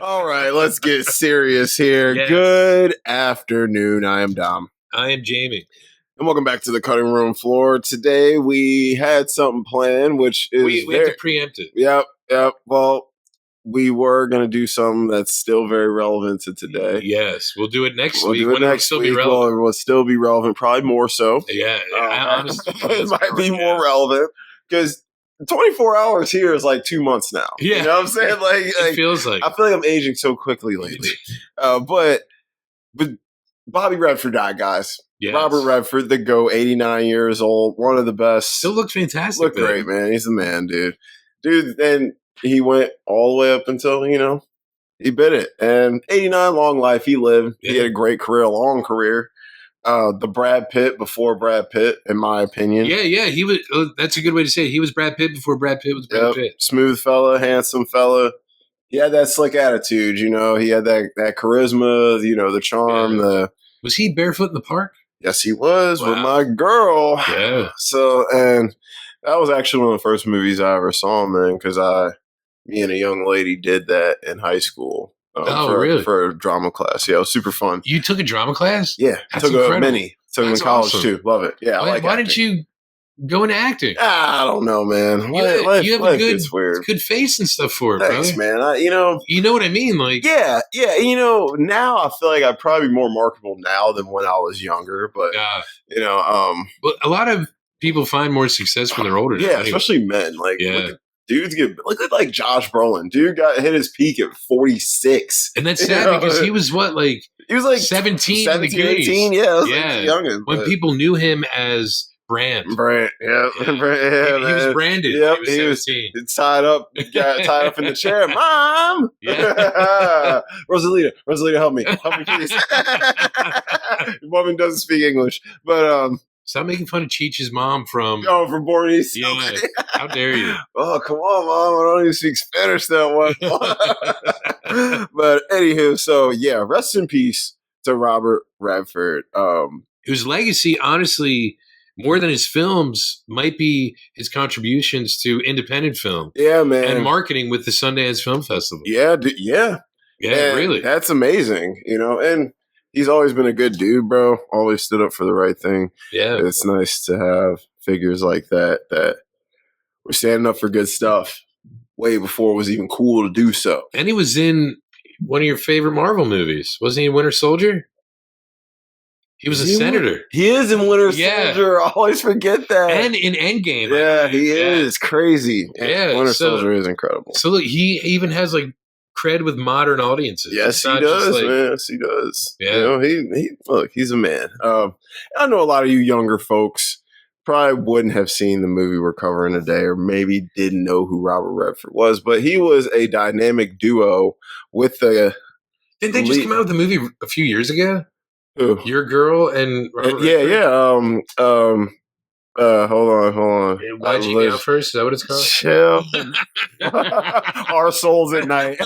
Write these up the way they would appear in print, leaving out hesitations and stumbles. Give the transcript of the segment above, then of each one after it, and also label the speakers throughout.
Speaker 1: All right, let's get serious here.
Speaker 2: Yes.
Speaker 1: Good afternoon. I am Dom.
Speaker 2: I am Jamie.
Speaker 1: And welcome back to the cutting room floor. Today we had something planned, which is
Speaker 2: We have to preempt it.
Speaker 1: Yep. Well, we were going to do something that's still very relevant to today.
Speaker 2: Yes, we'll do it next week.
Speaker 1: Do it next
Speaker 2: still
Speaker 1: week.
Speaker 2: Be relevant.
Speaker 1: Well, it will still be relevant, probably more so.
Speaker 2: Yeah, honestly,
Speaker 1: it might be more relevant because 24 hours here is like 2 months now.
Speaker 2: Yeah.
Speaker 1: You know what I'm saying? Like
Speaker 2: it feels like.
Speaker 1: I feel like I'm aging so quickly lately. But Bobby Redford died, guys.
Speaker 2: Yes.
Speaker 1: Robert Redford, the GOAT, 89 years old, one of the best.
Speaker 2: Still looks fantastic.
Speaker 1: Look great, man. He's the man, dude. And he went all the way up until, he bit it. And 89, long life, he lived. Yeah. He had a great career, a long career. The Brad Pitt before Brad Pitt, in my opinion.
Speaker 2: Yeah. He was. That's a good way to say it. He was Brad Pitt before Brad Pitt was Brad Pitt.
Speaker 1: Smooth fella, handsome fella. He had that slick attitude, He had that charisma, the charm.
Speaker 2: Yeah. Was he barefoot in the park?
Speaker 1: Yes, he was with my girl.
Speaker 2: Yeah.
Speaker 1: So, and that was actually one of the first movies I ever saw him in because me and a young lady did that in high school.
Speaker 2: Really?
Speaker 1: For a drama class. Yeah, it was super fun.
Speaker 2: You took a drama class?
Speaker 1: Yeah.
Speaker 2: That's
Speaker 1: took
Speaker 2: incredible.
Speaker 1: a mini. Took him in college too. Love it. Yeah.
Speaker 2: Why didn't you go into acting?
Speaker 1: I don't know, man.
Speaker 2: You have a
Speaker 1: weird.
Speaker 2: good face and stuff for it,
Speaker 1: Thanks,
Speaker 2: brother.
Speaker 1: man.
Speaker 2: You know what I mean? Like,
Speaker 1: yeah. Now I feel like I'm probably more marketable now than when I was younger. But
Speaker 2: but a lot of people find more success when they're older.
Speaker 1: Yeah, especially men. Like, dudes look at like Josh Brolin. Dude got hit his peak at 46,
Speaker 2: and that's sad because he was he was like 17,
Speaker 1: 18. Yeah, youngin.
Speaker 2: When people knew him as Brand,
Speaker 1: yeah.
Speaker 2: He was branded.
Speaker 1: Yep,
Speaker 2: he was
Speaker 1: tied up in the chair. Mom,
Speaker 2: yeah.
Speaker 1: Rosalita, help me, please. Woman doesn't speak English, but
Speaker 2: stop making fun of Cheech's mom from
Speaker 1: Bornies.
Speaker 2: Yeah, how dare you?
Speaker 1: Oh, come on, Mom. I don't even speak Spanish that well. But anywho, so yeah, rest in peace to Robert Redford.
Speaker 2: Whose legacy, honestly, more than his films, might be his contributions to independent film.
Speaker 1: Yeah, man.
Speaker 2: And marketing with the Sundance Film Festival.
Speaker 1: Yeah.
Speaker 2: Yeah, and really.
Speaker 1: That's amazing, and he's always been a good dude, bro. Always stood up for the right thing.
Speaker 2: Yeah.
Speaker 1: It's nice to have figures like that were standing up for good stuff way before it was even cool to do so.
Speaker 2: And he was in one of your favorite Marvel movies. Wasn't he Winter Soldier? He was a senator.
Speaker 1: He is in Winter Soldier. I always forget that.
Speaker 2: And in Endgame.
Speaker 1: Yeah, he is. Crazy.
Speaker 2: Yeah.
Speaker 1: Winter Soldier is incredible.
Speaker 2: So look, he even has cred with modern audiences.
Speaker 1: Yes, he does, man. Yes, he does.
Speaker 2: Yeah.
Speaker 1: He's a man. I know a lot of you younger folks probably wouldn't have seen the movie we're covering today, or maybe didn't know who Robert Redford was, but he was a dynamic duo with the.
Speaker 2: Didn't they just come out with the movie a few years ago?
Speaker 1: Who?
Speaker 2: Your Girl and Robert Redford?
Speaker 1: Yeah. Hold on.
Speaker 2: Why'd you get out first? Is that what it's called?
Speaker 1: Chill. Our Souls at Night.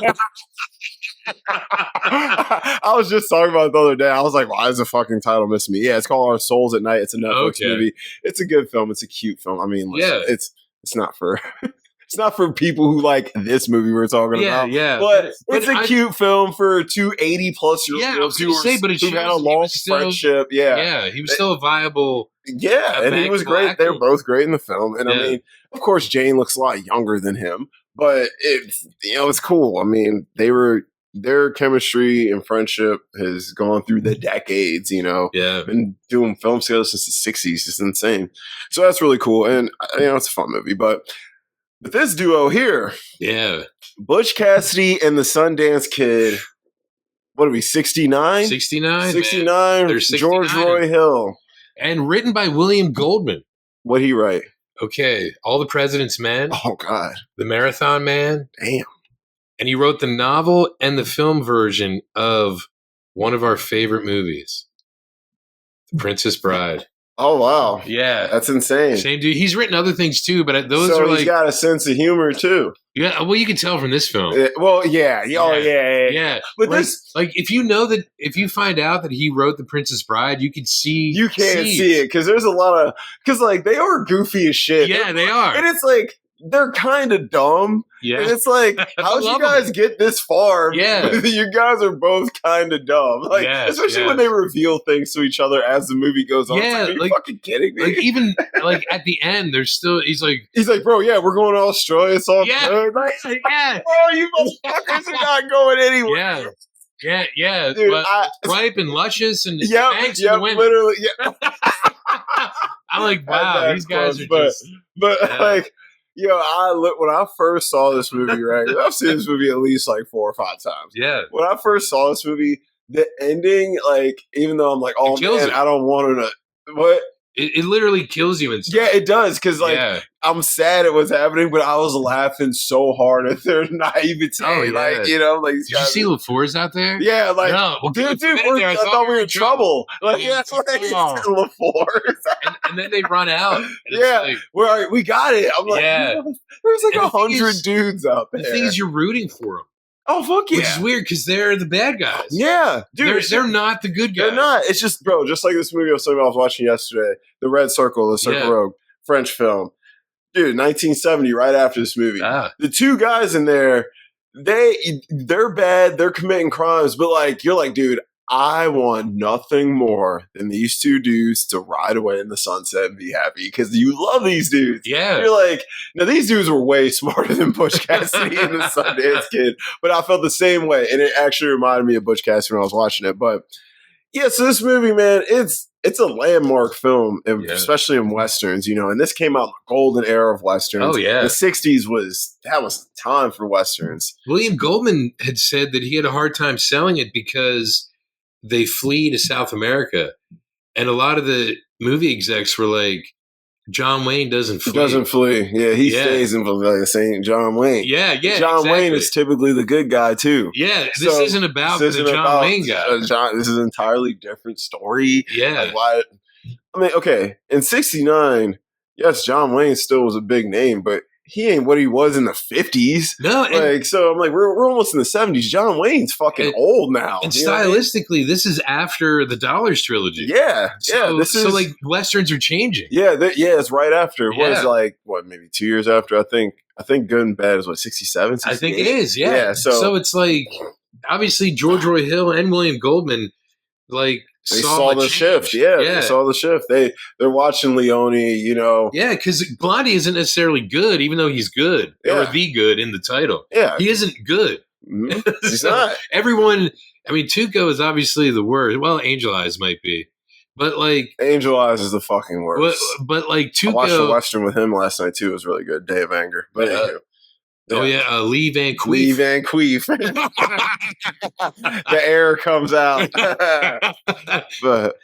Speaker 1: I was just talking about it the other day. I was like, why is the fucking title missing me? Yeah, it's called Our Souls at Night. It's a Netflix movie. It's a good film. It's a cute film. I mean, listen, it's not for it's not for people who like this movie we're talking about.
Speaker 2: Yeah.
Speaker 1: But it's a cute film for two 80-plus-year-olds who had a long friendship.
Speaker 2: Yeah, he was still a viable.
Speaker 1: Yeah, and he was great. They were both great in the film. And I mean, of course, Jane looks a lot younger than him, but it's cool. I mean, their chemistry and friendship has gone through the decades,
Speaker 2: Yeah.
Speaker 1: Been doing film together since the 60s. It's insane. So that's really cool. And, it's a fun movie. But this duo here, Butch Cassidy and the Sundance Kid, what are we, 69?
Speaker 2: 69.
Speaker 1: 69.
Speaker 2: They're 69.
Speaker 1: George Roy Hill.
Speaker 2: And written by William Goldman.
Speaker 1: What'd he write?
Speaker 2: Okay. All the President's Men.
Speaker 1: Oh, God.
Speaker 2: The Marathon Man.
Speaker 1: Damn.
Speaker 2: And he wrote the novel and the film version of one of our favorite movies, The Princess Bride.
Speaker 1: Oh, wow.
Speaker 2: Yeah.
Speaker 1: That's insane.
Speaker 2: Same dude. He's written other things too, but those are
Speaker 1: he's got a sense of humor too.
Speaker 2: Yeah, well, you can tell from this film.
Speaker 1: Yeah. Oh, yeah. But
Speaker 2: if you find out that he wrote The Princess Bride, you can see.
Speaker 1: You can't see it because there's a lot of they are goofy as shit.
Speaker 2: Yeah, they are.
Speaker 1: And it's like, they're kind of dumb.
Speaker 2: Yeah.
Speaker 1: And it's like, how'd you guys get this far?
Speaker 2: Yeah.
Speaker 1: You guys are both kind of dumb. Like, especially when they reveal things to each other as the movie goes on.
Speaker 2: Yeah.
Speaker 1: It's like, are you fucking kidding me?
Speaker 2: Like, even, like, at the end, there's still, he's like,
Speaker 1: bro, yeah, we're going to Australia. It's all good. Like,
Speaker 2: yeah.
Speaker 1: Bro, you motherfuckers are not going anywhere.
Speaker 2: Yeah.
Speaker 1: Dude,
Speaker 2: but ripe and luscious and thanks
Speaker 1: yeah, literally, yeah.
Speaker 2: I'm like, wow, these guys are just.
Speaker 1: But like, when I first saw this movie, right? I've seen this movie at least like 4 or 5 times.
Speaker 2: Yeah.
Speaker 1: When I first saw this movie, the ending, like, even though I'm like, oh man, I don't want to. What?
Speaker 2: It literally kills you inside.
Speaker 1: Yeah, it does. Because, like, I'm sad it was happening, but I was laughing so hard at their naivety. Like, you know, like,
Speaker 2: did you see LaFour's out there?
Speaker 1: Yeah, like,
Speaker 2: no,
Speaker 1: dude, I thought we were in trouble. Like, it's like LaFour's.
Speaker 2: and then they run out.
Speaker 1: Like, we got it. I'm like, there's like 100 dudes out there.
Speaker 2: The thing is, you're rooting for them.
Speaker 1: Oh, fuck yeah.
Speaker 2: Which is weird because they're the bad guys.
Speaker 1: Yeah. Dude,
Speaker 2: they're not the good guys.
Speaker 1: They're not. It's just, bro, just like this movie I was watching yesterday, The Red Circle, The Circle Rogue, French film. Dude, 1970, right after this movie. The 2 guys in there, they're bad, they're committing crimes, but like, you're like, dude, I want nothing more than these 2 dudes to ride away in the sunset and be happy because you love these dudes.
Speaker 2: Yeah.
Speaker 1: You're like, now these dudes were way smarter than Butch Cassidy and the Sundance Kid, but I felt the same way. And it actually reminded me of Butch Cassidy when I was watching it. But yeah, so this movie, man, it's a landmark film, especially in Westerns, you know, and this came out in the golden era of Westerns.
Speaker 2: Oh, yeah.
Speaker 1: The 60s was the time for Westerns.
Speaker 2: William Goldman had said that he had a hard time selling it because they flee to South America. And a lot of the movie execs were like, John Wayne doesn't flee.
Speaker 1: Yeah, he stays in like St. John Wayne.
Speaker 2: Yeah.
Speaker 1: John Wayne is typically the good guy, too.
Speaker 2: Yeah, this isn't about the John Wayne guy.
Speaker 1: This is an entirely different story.
Speaker 2: Yeah.
Speaker 1: Like, why? I mean, okay, in 69, yes, John Wayne still was a big name, but he ain't what he was in the 50s.
Speaker 2: No,
Speaker 1: like, so I'm like, we're almost in the 70s. John Wayne's fucking old now.
Speaker 2: And stylistically, this is after the Dollars trilogy.
Speaker 1: Yeah.
Speaker 2: So like Westerns are changing.
Speaker 1: Yeah, it's right after. What is like, maybe 2 years after? I think Good and Bad is 67, 68?
Speaker 2: I think it is, yeah. So it's like, obviously George Roy Hill and William Goldman, like,
Speaker 1: they saw the shift. They saw the shift. They're watching Leone, you know.
Speaker 2: Yeah, because Blondie isn't necessarily good, even though he's good. Or the good in the title.
Speaker 1: Yeah.
Speaker 2: He isn't good.
Speaker 1: Mm-hmm. He's not.
Speaker 2: Everyone, I mean, Tuco is obviously the worst. Well, Angel Eyes might be. But like
Speaker 1: Angel Eyes is the fucking worst.
Speaker 2: But like Tuco,
Speaker 1: I watched a Western with him last night too. It was really good. Day of Anger. But
Speaker 2: Lee Van Cleef.
Speaker 1: Lee Van Cleef. The air comes out. but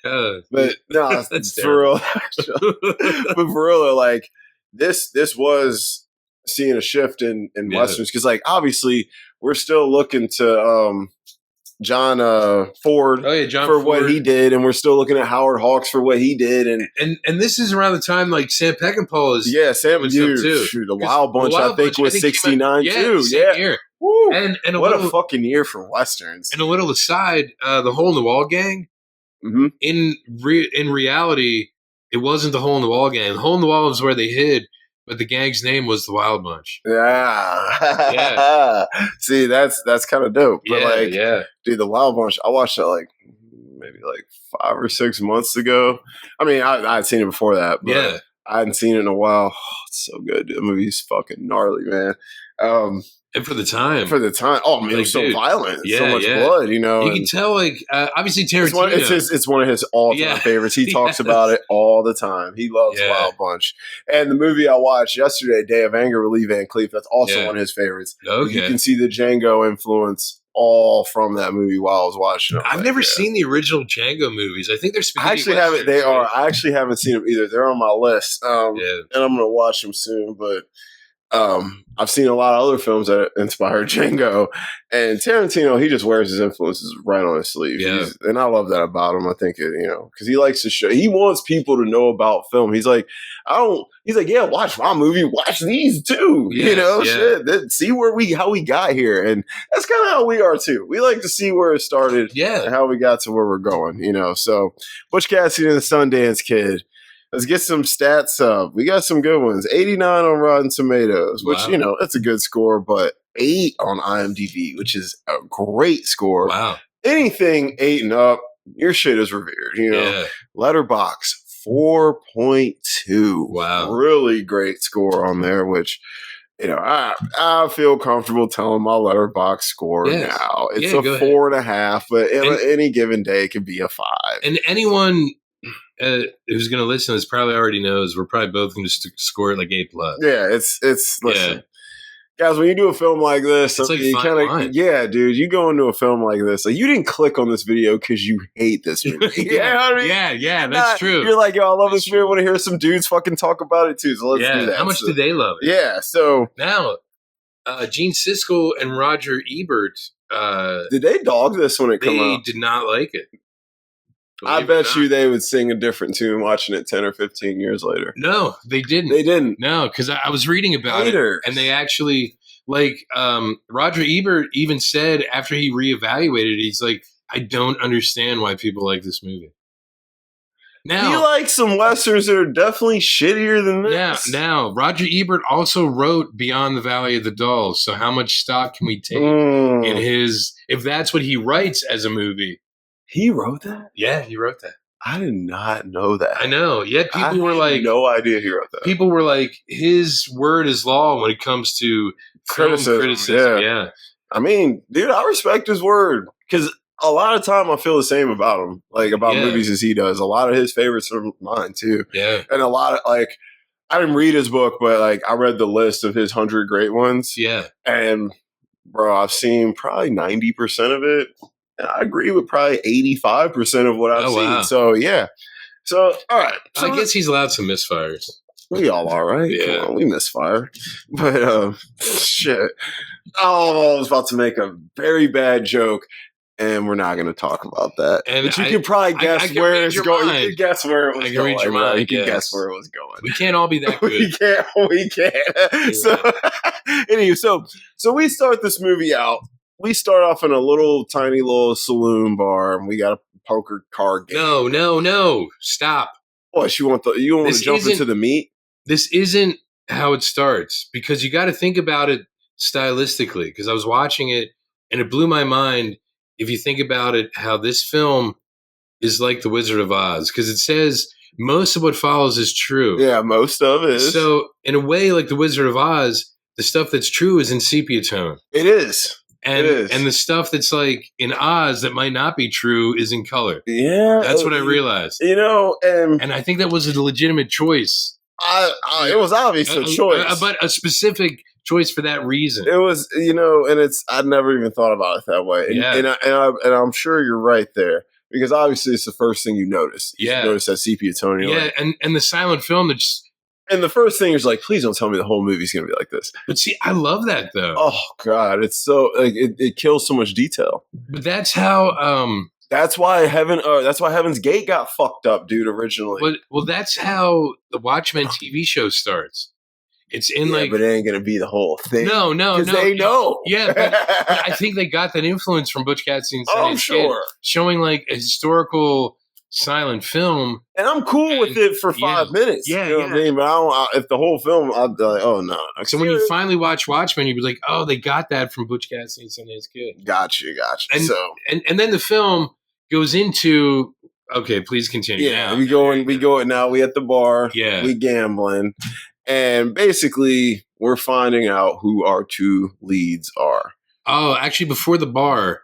Speaker 1: no, that's for real. But for real, like this was seeing a shift in Westerns because, like, obviously we're still looking to John Ford for what he did, and we're still looking at Howard Hawks for what he did,
Speaker 2: and this is around the time like Sam Peckinpah is
Speaker 1: Sam was too. The Wild Bunch I think was 69 too.
Speaker 2: Year.
Speaker 1: Woo.
Speaker 2: And
Speaker 1: what a fucking year for Westerns.
Speaker 2: And a little aside, the Hole in the Wall Gang.
Speaker 1: Mm-hmm.
Speaker 2: In reality, it wasn't the Hole in the Wall Gang. The Hole in the Wall was where they hid. But the gang's name was the Wild Bunch.
Speaker 1: Yeah. See, that's kind of dope. But dude, the Wild Bunch, I watched that like maybe like 5 or 6 months ago. I mean, I had seen it before that, but I hadn't seen it in a while. Oh, it's so good. The movie's fucking gnarly, man.
Speaker 2: And for the time.
Speaker 1: Oh, man, it was so violent. So much blood, you know.
Speaker 2: You can tell, like, obviously Tarantino.
Speaker 1: It's one of his all-time favorites. He talks about it all the time. He loves Wild Bunch. And the movie I watched yesterday, Day of Anger with Lee Van Cleef, that's also one of his favorites.
Speaker 2: Okay.
Speaker 1: You can see the Django influence all from that movie while I was watching it.
Speaker 2: I've never seen the original Django movies. I think they're spaghetti.
Speaker 1: I actually haven't seen them either. They're on my list. And I'm going to watch them soon, but I've seen a lot of other films that inspired Django, and Tarantino, he just wears his influences right on his sleeve. And I love that about him. I think because he likes to show, he wants people to know about film. He's like, watch my movie, watch these too. Shit, see how we got here. And that's kind of how we are too. We like to see where it started and how we got to where we're going, So Butch Cassidy and the Sundance Kid. Let's get some stats up. We got some good ones. 89 on Rotten Tomatoes, which, that's a good score, but 8 on IMDb, which is a great score.
Speaker 2: Wow.
Speaker 1: Anything 8 and up, your shit is revered. Letterboxd 4.2.
Speaker 2: Wow.
Speaker 1: Really great score on there, which, I feel comfortable telling my Letterboxd score now. It's a 4.5, but any given day it could be a 5.
Speaker 2: And anyone who's going to listen to this probably already knows we're probably both going to score it like 8+.
Speaker 1: Yeah, it's listen. Guys, when you do a film like this,
Speaker 2: it's like
Speaker 1: you dude, you go into a film like this, like you didn't click on this video because you hate this movie.
Speaker 2: That's true.
Speaker 1: You're like, yo, I love this movie. I want to hear some dudes fucking talk about it too. So let's do that.
Speaker 2: How much do they love it?
Speaker 1: Yeah. So
Speaker 2: now, Gene Siskel and Roger Ebert,
Speaker 1: did they dog this when it came out?
Speaker 2: They did not like it.
Speaker 1: I bet you they would sing a different tune watching it 10 or 15 years later.
Speaker 2: No, they didn't.
Speaker 1: They didn't.
Speaker 2: No, because I was reading about it, and they actually, Roger Ebert even said after he reevaluated it, he's like, I don't understand why people like this movie. Now,
Speaker 1: he likes some westerns that are definitely shittier than this.
Speaker 2: Now, Roger Ebert also wrote Beyond the Valley of the Dolls, so how much stock can we take in his, if that's what he writes as a movie?
Speaker 1: He wrote that?
Speaker 2: Yeah, he wrote that.
Speaker 1: I did not know that.
Speaker 2: I know. Yet people were like,
Speaker 1: no idea he wrote that.
Speaker 2: People were like, his word is law when it comes to criticism. Yeah.
Speaker 1: I mean, dude, I respect his word because a lot of time I feel the same about him, like about movies as he does. A lot of his favorites are mine too.
Speaker 2: Yeah.
Speaker 1: And a lot of I didn't read his book, but I read the list of his 100 great ones.
Speaker 2: Yeah.
Speaker 1: And bro, I've seen probably 90% of it. I agree with probably 85% of what I've seen.
Speaker 2: Wow.
Speaker 1: So, yeah. So, all right. So
Speaker 2: I guess he's allowed some misfires.
Speaker 1: We all are, right?
Speaker 2: Yeah.
Speaker 1: We misfire. But, shit. Oh, I was about to make a very bad joke, and we're not going to talk about that. But you can probably guess where it's going. You can guess where it was going.
Speaker 2: Read your mind,
Speaker 1: you can guess where it was going.
Speaker 2: We can't all be that good.
Speaker 1: We can't. So, anyway, so we start this movie out. We start off in a tiny little saloon bar, and we got a poker card game.
Speaker 2: No. Stop.
Speaker 1: What, you want to jump into the meat?
Speaker 2: This isn't how it starts, because you got to think about it stylistically, because I was watching it, and it blew my mind if you think about it, how this film is like The Wizard of Oz, because it says most of what follows is true.
Speaker 1: Yeah, most of it is.
Speaker 2: So, in a way, like The Wizard of Oz, the stuff that's true is in sepia tone.
Speaker 1: It is.
Speaker 2: And the stuff that's like in Oz that might not be true is in color.
Speaker 1: Yeah.
Speaker 2: That's what I realized.
Speaker 1: And
Speaker 2: I think that was a legitimate choice.
Speaker 1: It was obvious a choice.
Speaker 2: But a specific choice for that reason.
Speaker 1: It was, and I'd never even thought about it that way. And I'm sure you're right there. Because obviously it's the first thing you notice. You notice that sepia tone.
Speaker 2: And the silent film that just...
Speaker 1: And the first thing is please don't tell me the whole movie's going to be like this.
Speaker 2: But see, I love that though.
Speaker 1: Oh God, it's so it kills so much detail.
Speaker 2: But that's how.
Speaker 1: That's why Heaven's Gate got fucked up, dude. Originally.
Speaker 2: Well, that's how the Watchmen TV show starts. It's in
Speaker 1: but it ain't going to be the whole thing.
Speaker 2: No,
Speaker 1: because they know.
Speaker 2: Yeah, but I think they got that influence from Butch Cassidy and Sundance Kid, showing a historical silent film,
Speaker 1: and I'm cool with it for 5 minutes.
Speaker 2: Yeah,
Speaker 1: you know what I mean. But if the whole film, I'd be like, oh no.
Speaker 2: So when you finally watch Watchmen, you'd be like, oh, they got that from Butch Cassidy and Sundance Kid.
Speaker 1: Gotcha.
Speaker 2: And then the film goes into, okay, please continue.
Speaker 1: Yeah, we go now. We at the bar.
Speaker 2: Yeah,
Speaker 1: we gambling, and basically we're finding out who our two leads are.
Speaker 2: Oh, actually, before the bar,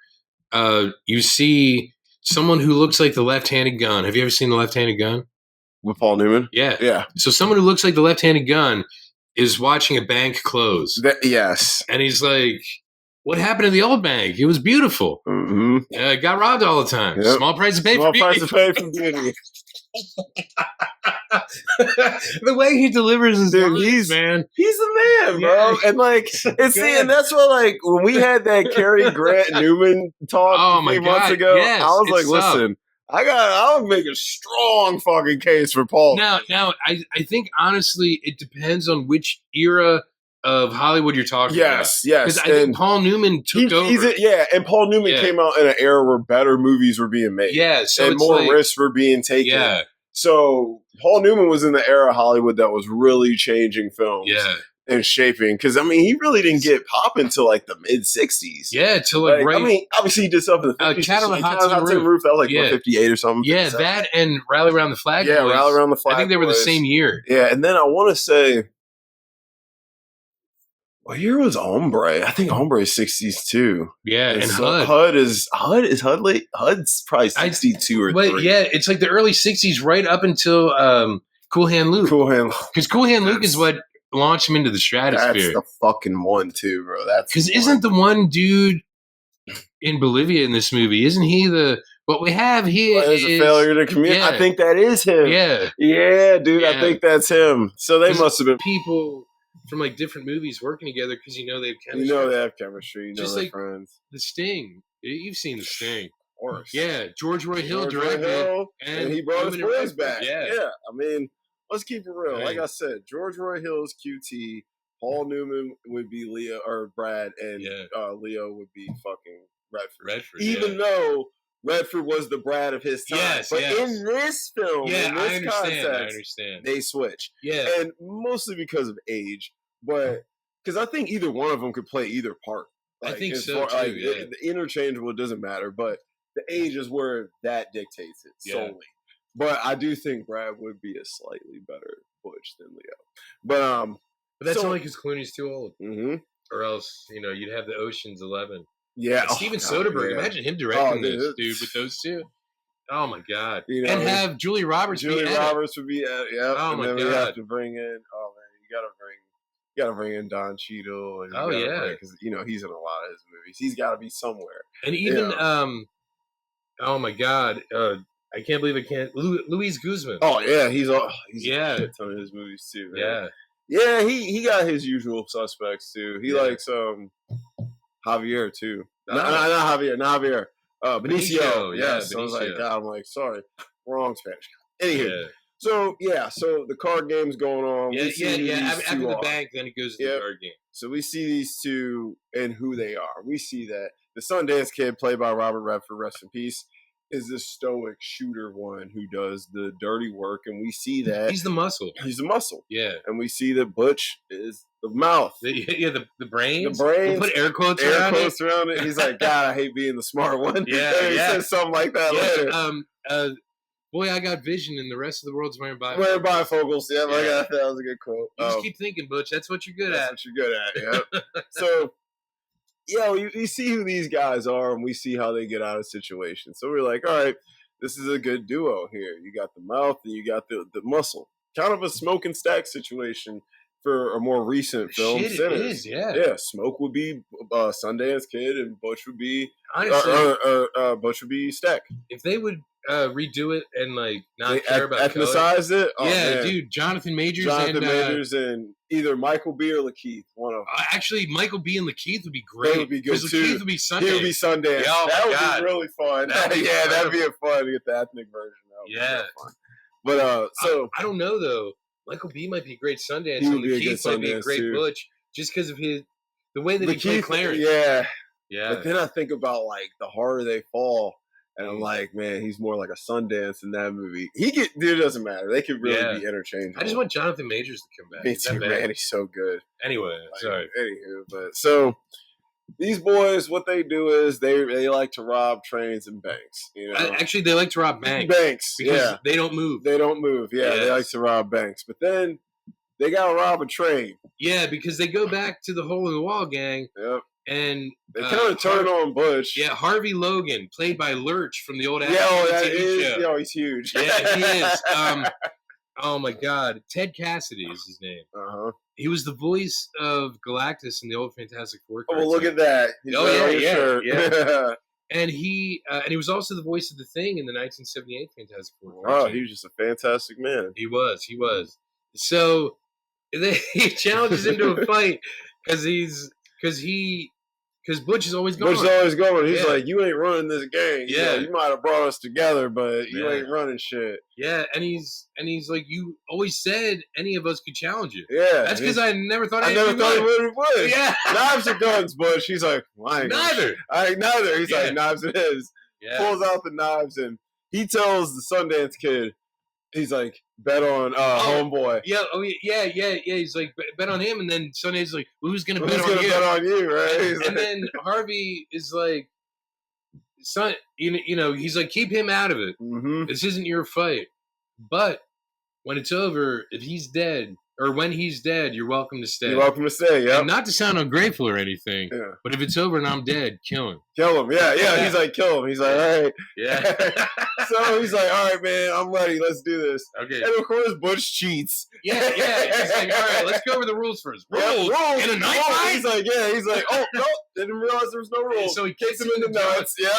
Speaker 2: you see someone who looks like the Left-Handed Gun. Have you ever seen The Left-Handed Gun?
Speaker 1: With Paul Newman?
Speaker 2: Yeah. So someone who looks like the Left-Handed Gun is watching a bank close.
Speaker 1: Yes.
Speaker 2: And he's like, what happened to the old bank? It was beautiful.
Speaker 1: Mm-hmm.
Speaker 2: Got robbed all the time. Yep. Small price to pay for beauty. The way he delivers his lines, man.
Speaker 1: He's the man, bro. And and that's what when we had that Cary Grant Newman talk a few months ago, I was like, listen, I'll make a strong fucking case for Paul.
Speaker 2: Now I think honestly it depends on which era of Hollywood you're talking about.
Speaker 1: Yes.
Speaker 2: Because I think Paul Newman took over.
Speaker 1: And Paul Newman came out in an era where better movies were being made.
Speaker 2: Yeah, so
Speaker 1: and more risks were being taken.
Speaker 2: Yeah.
Speaker 1: So Paul Newman was in the era of Hollywood that was really changing films.
Speaker 2: Yeah.
Speaker 1: And shaping, because I mean, he really didn't get popping until like the mid '60s.
Speaker 2: Yeah, till like right.
Speaker 1: I mean, obviously he did stuff in the '50s.
Speaker 2: Cat on the Hot Tin
Speaker 1: Roof. That was like 58 or something.
Speaker 2: Yeah,
Speaker 1: 57.
Speaker 2: that and Rally Around the Flag.
Speaker 1: Yeah, Rally Around the Flag.
Speaker 2: I think they were the same year.
Speaker 1: Yeah, and then I want to say, what year was Hombre? I think Hombre is '60s too.
Speaker 2: Yeah, and
Speaker 1: so
Speaker 2: HUD
Speaker 1: is HUD late? HUD's probably '62 or
Speaker 2: but
Speaker 1: 3.
Speaker 2: Yeah, it's like the early '60s, right up until Cool Hand Luke. Because Cool Hand Luke is what launched him into the stratosphere.
Speaker 1: That's the fucking one too, bro. That's
Speaker 2: because isn't the one dude in Bolivia in this movie? Isn't he the what we have here?
Speaker 1: Is a failure to communicate.
Speaker 2: Yeah.
Speaker 1: I think that is him. Yeah, dude. Yeah. I think that's him. So they must have been
Speaker 2: people from like different movies working together because they have chemistry.
Speaker 1: They have chemistry. Just like friends.
Speaker 2: The Sting. You've seen The Sting.
Speaker 1: Of course.
Speaker 2: Yeah, George Roy Hill directed,
Speaker 1: and he brought his boys back. Yeah. I mean. Let's keep it real. Right. Like I said, George Roy Hill is QT. Paul Newman would be Leo or Brad, and Leo would be fucking Redford. Even though Redford was the Brad of his time, in this film, in this context, they switch.
Speaker 2: Yeah,
Speaker 1: and mostly because of age, but because I think either one of them could play either part.
Speaker 2: Like, I think so too.
Speaker 1: The interchangeable, it doesn't matter, but the age is where that dictates it solely. But I do think Brad would be a slightly better Butch than Leo. But
Speaker 2: that's only because Clooney's too old.
Speaker 1: Mm-hmm.
Speaker 2: Or else, you'd have the Ocean's 11.
Speaker 1: Yeah.
Speaker 2: Steven Soderbergh. Yeah. Imagine him directing this, dude, with those two. Oh, my God. And have Julia Roberts be
Speaker 1: Julia Roberts would be, yeah.
Speaker 2: Oh, my God.
Speaker 1: We have to bring in, you got to bring in Don Cheadle. And because, he's in a lot of his movies. He's got to be somewhere.
Speaker 2: And even, oh, my God. I can't believe I can't. Luis Guzman.
Speaker 1: Oh yeah, he's a shit ton of his movies too. Man. Yeah. He got his usual suspects too. He likes Javier too. Not Javier. Benicio. Yes. Benicio. I was like, God, I'm like, sorry, wrong Spanish guy. Anywho, so the card game's going on.
Speaker 2: After the bank, then it goes to the card game.
Speaker 1: So we see these two and who they are. We see that the Sundance Kid, played by Robert Redford, rest in peace, is this stoic shooter one who does the dirty work, and we see that
Speaker 2: he's the muscle.
Speaker 1: Yeah, and we see that Butch is the mouth.
Speaker 2: The brains.
Speaker 1: We'll
Speaker 2: put air quotes around
Speaker 1: it. He's like, God, I hate being the smart one.
Speaker 2: Yeah,
Speaker 1: he says something like that later.
Speaker 2: Boy, I got vision, and the rest of the world's wearing bifocals.
Speaker 1: That was a good quote.
Speaker 2: You just keep thinking, Butch. That's what you're good at.
Speaker 1: That's what you're good at. Yeah. So. You see who these guys are, and we see how they get out of situations. So we're like, all right, this is a good duo here. You got the mouth, and you got the muscle. Kind of a Smoke and Stack situation for a more recent film.
Speaker 2: It is,
Speaker 1: yeah. Smoke would be Sundance Kid, and Butch would be Butch would be Stack.
Speaker 2: If they would redo it and not care about
Speaker 1: ethnicize
Speaker 2: color.
Speaker 1: It. Oh, man.
Speaker 2: Dude, Jonathan Majors
Speaker 1: and either Michael B. or Lakeith. One of them.
Speaker 2: Actually, Michael B. and Lakeith would be great.
Speaker 1: They would be good too.
Speaker 2: Lakeith would be Sundance.
Speaker 1: He would be Sundance.
Speaker 2: Oh,
Speaker 1: that would be really fun. That'd be fun to get the ethnic version.
Speaker 2: Fun.
Speaker 1: But
Speaker 2: I don't know though. Michael B. might be a great Sundance. And Lakeith might be a great Butch, just because of the way that he played Clarence.
Speaker 1: Yeah.
Speaker 2: But
Speaker 1: then I think about The Harder They Fall. And I'm like, man, he's more like a Sundance in that movie. It doesn't matter. They could really be interchangeable.
Speaker 2: I just want Jonathan Majors to come back.
Speaker 1: Me too, man. He's so good.
Speaker 2: Anyway, sorry.
Speaker 1: Anywho, but so these boys, what they do is they like to rob trains and banks.
Speaker 2: Actually, they like to rob banks. Because they don't move.
Speaker 1: They don't move. Yeah, they like to rob banks. But then they gotta rob a train.
Speaker 2: Yeah, because they go back to the Hole in the Wall gang.
Speaker 1: Yep.
Speaker 2: And
Speaker 1: they kind of turn on Butch.
Speaker 2: Yeah, Harvey Logan, played by Lurch from the old
Speaker 1: TV show. He's huge.
Speaker 2: Yeah, he is. Oh my God, Ted Cassidy is his name. He was the voice of Galactus in the old Fantastic Four.
Speaker 1: Oh, well, look at that!
Speaker 2: Yeah. And he was also the voice of the Thing in the 1978 Fantastic Four.
Speaker 1: Wow, he was just a fantastic man.
Speaker 2: He was. So he challenges him to a fight because Butch is always going.
Speaker 1: He's like, you ain't running this gang. Yeah, you might have brought us together, but you ain't running shit.
Speaker 2: Yeah, and he's like, you always said any of us could challenge you.
Speaker 1: Yeah,
Speaker 2: that's because I never thought
Speaker 1: he would.
Speaker 2: Yeah,
Speaker 1: knives or guns, Butch. He's like, well,
Speaker 2: neither.
Speaker 1: Neither. He's like, knives it is. Yeah. Pulls out the knives and he tells the Sundance Kid, He's like, bet on homeboy.
Speaker 2: Yeah, yeah. He's like, bet on him, and then Sundance like, who's gonna bet on you?
Speaker 1: Bet on you, right?
Speaker 2: And then Harvey is like, son, he's like, keep him out of it.
Speaker 1: Mm-hmm.
Speaker 2: This isn't your fight. But when it's over, if he's dead, or when he's dead, you're welcome to stay.
Speaker 1: You're welcome to stay, yeah.
Speaker 2: Not to sound ungrateful or anything, but if it's over and I'm dead, kill him.
Speaker 1: Kill him, yeah. He's like, kill him. He's like, all right.
Speaker 2: Yeah.
Speaker 1: So he's like, all right, man, I'm ready. Let's do this.
Speaker 2: Okay.
Speaker 1: And of course, Butch cheats.
Speaker 2: Yeah. He's like, all right, let's go over the rules first. Rules? In a night fight?
Speaker 1: He's like, oh, no, didn't realize there was no rules.
Speaker 2: So he kicks him
Speaker 1: in the nuts. Yeah,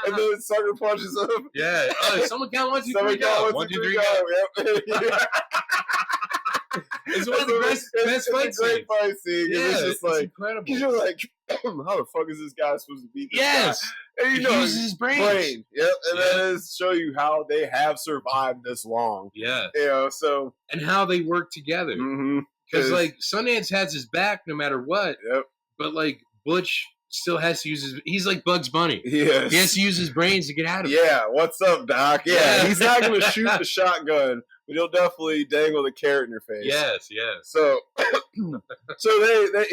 Speaker 1: and then sucker punches him.
Speaker 2: Yeah. Someone count 1, 2, 3, go. 1, 2, 3, go. Yep. It's one of the best fight scenes.
Speaker 1: Great fight scene.
Speaker 2: Yeah,
Speaker 1: it's just like
Speaker 2: incredible.
Speaker 1: Because you're like, how the fuck is this guy supposed to beat this guy? And
Speaker 2: he uses his brain.
Speaker 1: Yep, and that is show you how they have survived this long.
Speaker 2: Yeah,
Speaker 1: so
Speaker 2: and how they work together. Because like Sundance has his back no matter what.
Speaker 1: Yep.
Speaker 2: But like Butch still has to use his. He's like Bugs Bunny.
Speaker 1: Yes.
Speaker 2: He has to use his brains to get out of it.
Speaker 1: Yeah. What's up, Doc? Yeah. He's not going to shoot the shotgun, but he'll definitely dangle the carrot in your face.
Speaker 2: Yes.
Speaker 1: So,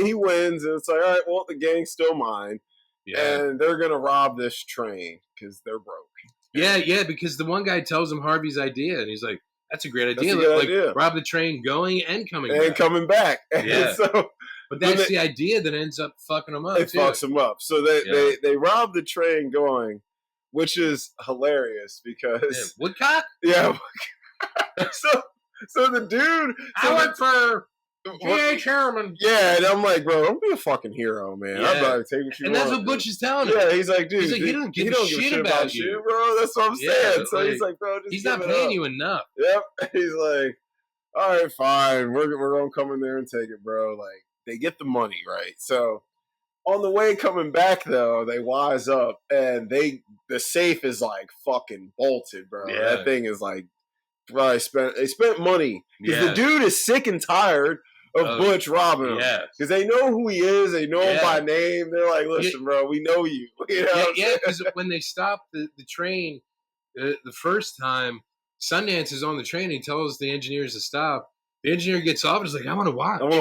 Speaker 1: he wins, and it's like, all right, well, the gang's still mine, and they're going to rob this train because they're broke.
Speaker 2: Yeah, because the one guy tells him Harvey's idea, and he's like, "That's a great idea.
Speaker 1: That's a good idea.
Speaker 2: Rob the train going and coming back."
Speaker 1: Yeah.
Speaker 2: But that's the idea that ends up fucking them up.
Speaker 1: It fucks them up. So they rob the train going, which is hilarious because
Speaker 2: Woodcock.
Speaker 1: Yeah. so the dude.
Speaker 2: I went for G.H. Harriman.
Speaker 1: Yeah, and I'm like, bro, don't be a fucking hero, man. I'm about to take what you want.
Speaker 2: And that's what Butch is telling him.
Speaker 1: Yeah, he's like, dude,
Speaker 2: he don't give a shit about you,
Speaker 1: bro. That's what I'm saying. So he's like, bro, just
Speaker 2: he's not paying you enough.
Speaker 1: Yep. He's like, all right, fine. We're gonna come in there and take it, bro. Like, they get the money, right? So on the way coming back, though, they wise up and the safe is like fucking bolted, bro.
Speaker 2: Yeah.
Speaker 1: That thing is like they spent money because the dude is sick and tired of Butch robbing him.
Speaker 2: Yeah,
Speaker 1: because they know who he is, they know him by name. They're like, listen, bro, we know you.
Speaker 2: Because when they stop the train the first time, Sundance is on the train. He tells the engineers to stop. The engineer gets off and is like, I want to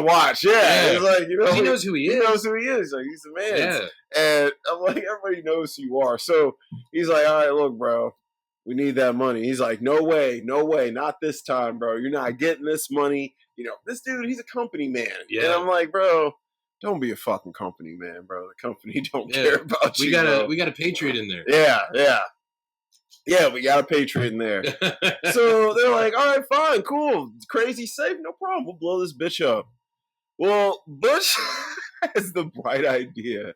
Speaker 2: watch.
Speaker 1: Yeah. He's like,
Speaker 2: he knows who he is.
Speaker 1: He knows who he is. Like, he's the man.
Speaker 2: Yeah.
Speaker 1: And I'm like, everybody knows who you are. So he's like, all right, look, bro, we need that money. He's like, no way, not this time, bro. You're not getting this money. This dude, he's a company man. Yeah. And I'm like, bro, don't be a fucking company man, bro. The company don't care about you.
Speaker 2: We got a patriot in there.
Speaker 1: Yeah. Yeah, we got a patriot in there. So they're like, all right, fine, cool. Crazy safe, no problem. We'll blow this bitch up. Well, Butch has the bright idea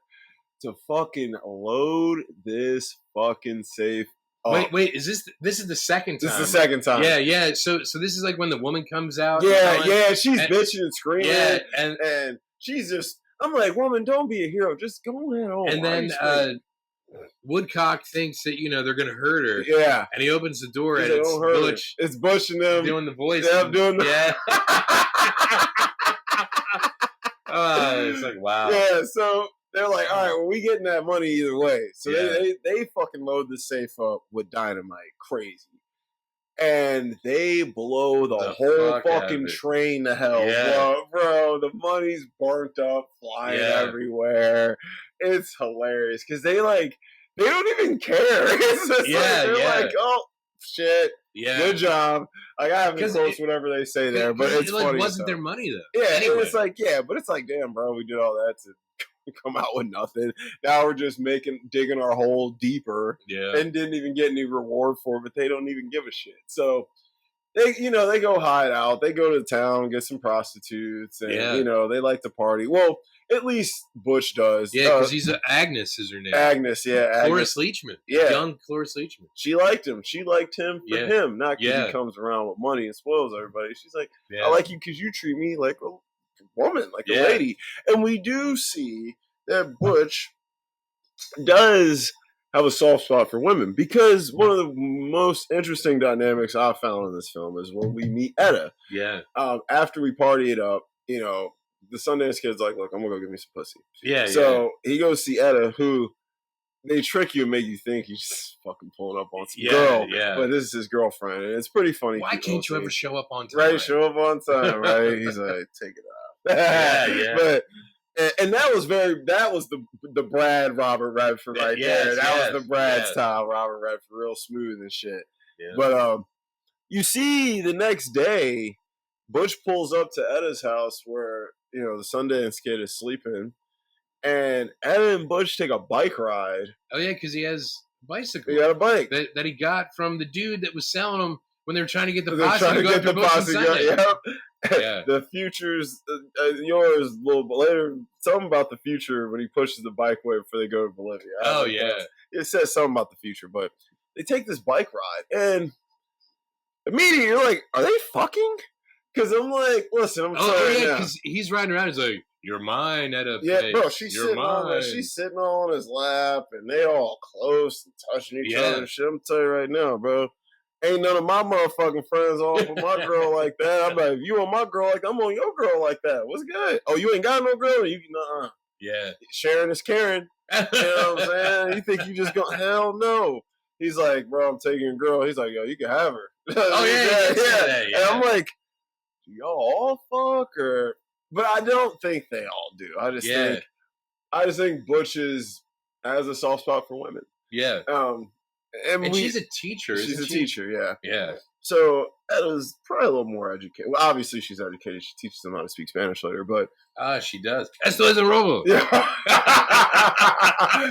Speaker 1: to fucking load this fucking safe up.
Speaker 2: Wait, is this is the second time?
Speaker 1: This is the second time.
Speaker 2: Yeah. So this is like when the woman comes out.
Speaker 1: Yeah, she's bitching and screaming.
Speaker 2: Yeah,
Speaker 1: and she's just, I'm like, woman, don't be a hero. Just go ahead on.
Speaker 2: And then Woodcock thinks that they're gonna hurt her.
Speaker 1: Yeah,
Speaker 2: and he opens the door and
Speaker 1: it's Butch. It's Butch and them
Speaker 2: doing the voice.
Speaker 1: Yeah, doing the
Speaker 2: it's like, wow.
Speaker 1: Yeah, so they're like, all right, well, we getting that money either way. So they fucking load the safe up with dynamite, crazy, and they blow the whole fucking train to hell. Yeah. Bro, the money's burnt up, flying everywhere. It's hilarious because they don't even care. It's just they're like, oh shit, good job. Like, I haven't quotes whatever they say there, but it's funny.
Speaker 2: It wasn't their money though.
Speaker 1: Yeah, anyway. It's like, but it's like, damn, bro, we did all that to come out with nothing. Now we're just digging our hole deeper, and didn't even get any reward for it. But they don't even give a shit. So they go hide out. They go to town, get some prostitutes, and they like to party. Well, at least Butch does.
Speaker 2: Yeah, because Agnes is her name.
Speaker 1: Agnes, yeah.
Speaker 2: Cloris Leachman.
Speaker 1: Yeah.
Speaker 2: Young Cloris Leachman.
Speaker 1: She liked him. She liked him for him, not because he comes around with money and spoils everybody. She's like, I like you because you treat me like a woman, like a lady. And we do see that Butch does have a soft spot for women, because one of the most interesting dynamics I found in this film is when we meet Etta.
Speaker 2: Yeah.
Speaker 1: After we party it up, the Sundance Kid's like, look, I'm going to go get me some pussy.
Speaker 2: Yeah.
Speaker 1: So he goes see Etta, who they trick you and make you think he's just fucking pulling up on some
Speaker 2: Yeah,
Speaker 1: girl,
Speaker 2: yeah.
Speaker 1: but this is his girlfriend, and it's pretty funny.
Speaker 2: Why can't you ever show up on time?
Speaker 1: Right, show up on time, right? He's like, take it out.
Speaker 2: Yeah.
Speaker 1: But and that was the Brad Robert Redford right there. That was the Brad style Robert Redford, real smooth and shit.
Speaker 2: Yeah.
Speaker 1: But you see the next day, Butch pulls up to Etta's house where the Sundance Kid is sleeping. And Etta and Butch take a bike ride.
Speaker 2: Oh, yeah, because he has a bicycle.
Speaker 1: He got a bike.
Speaker 2: That he got from the dude that was selling them when they were trying to get the posse to go to Butch and Sunday.
Speaker 1: Yep.
Speaker 2: Yeah.
Speaker 1: The future's yours a little bit later. Something about the future when he pushes the bike away before they go to Bolivia.
Speaker 2: Oh, yeah.
Speaker 1: It says something about the future, but they take this bike ride. And immediately you're like, are they fucking? Because I'm like, listen, I'm sorry.
Speaker 2: Yeah, because he's riding around. He's like, you're mine at a place.
Speaker 1: Yeah, bro, she's sitting on his lap, and they all close and touching each other and shit. I'm telling you right now, bro. Ain't none of my motherfucking friends on with my girl like that. I'm like, if you on my girl like I'm on your girl like that. What's good? Oh, you ain't got no girl?
Speaker 2: Yeah.
Speaker 1: Sharing is caring. You know what I'm saying? You think you just go, hell no. He's like, bro, I'm taking your girl. He's like, yo, you can have her.
Speaker 2: Oh, yeah.
Speaker 1: And I'm like, do y'all all fuck or... But I don't think they all do. I just think Butch has a soft spot for women.
Speaker 2: Yeah. And she's a teacher.
Speaker 1: She's a teacher. Yeah.
Speaker 2: Yeah.
Speaker 1: So Etta's probably a little more educated. Well, obviously she's educated. She teaches them how to speak Spanish later, but
Speaker 2: she does. Esto es en robo.
Speaker 1: Yeah.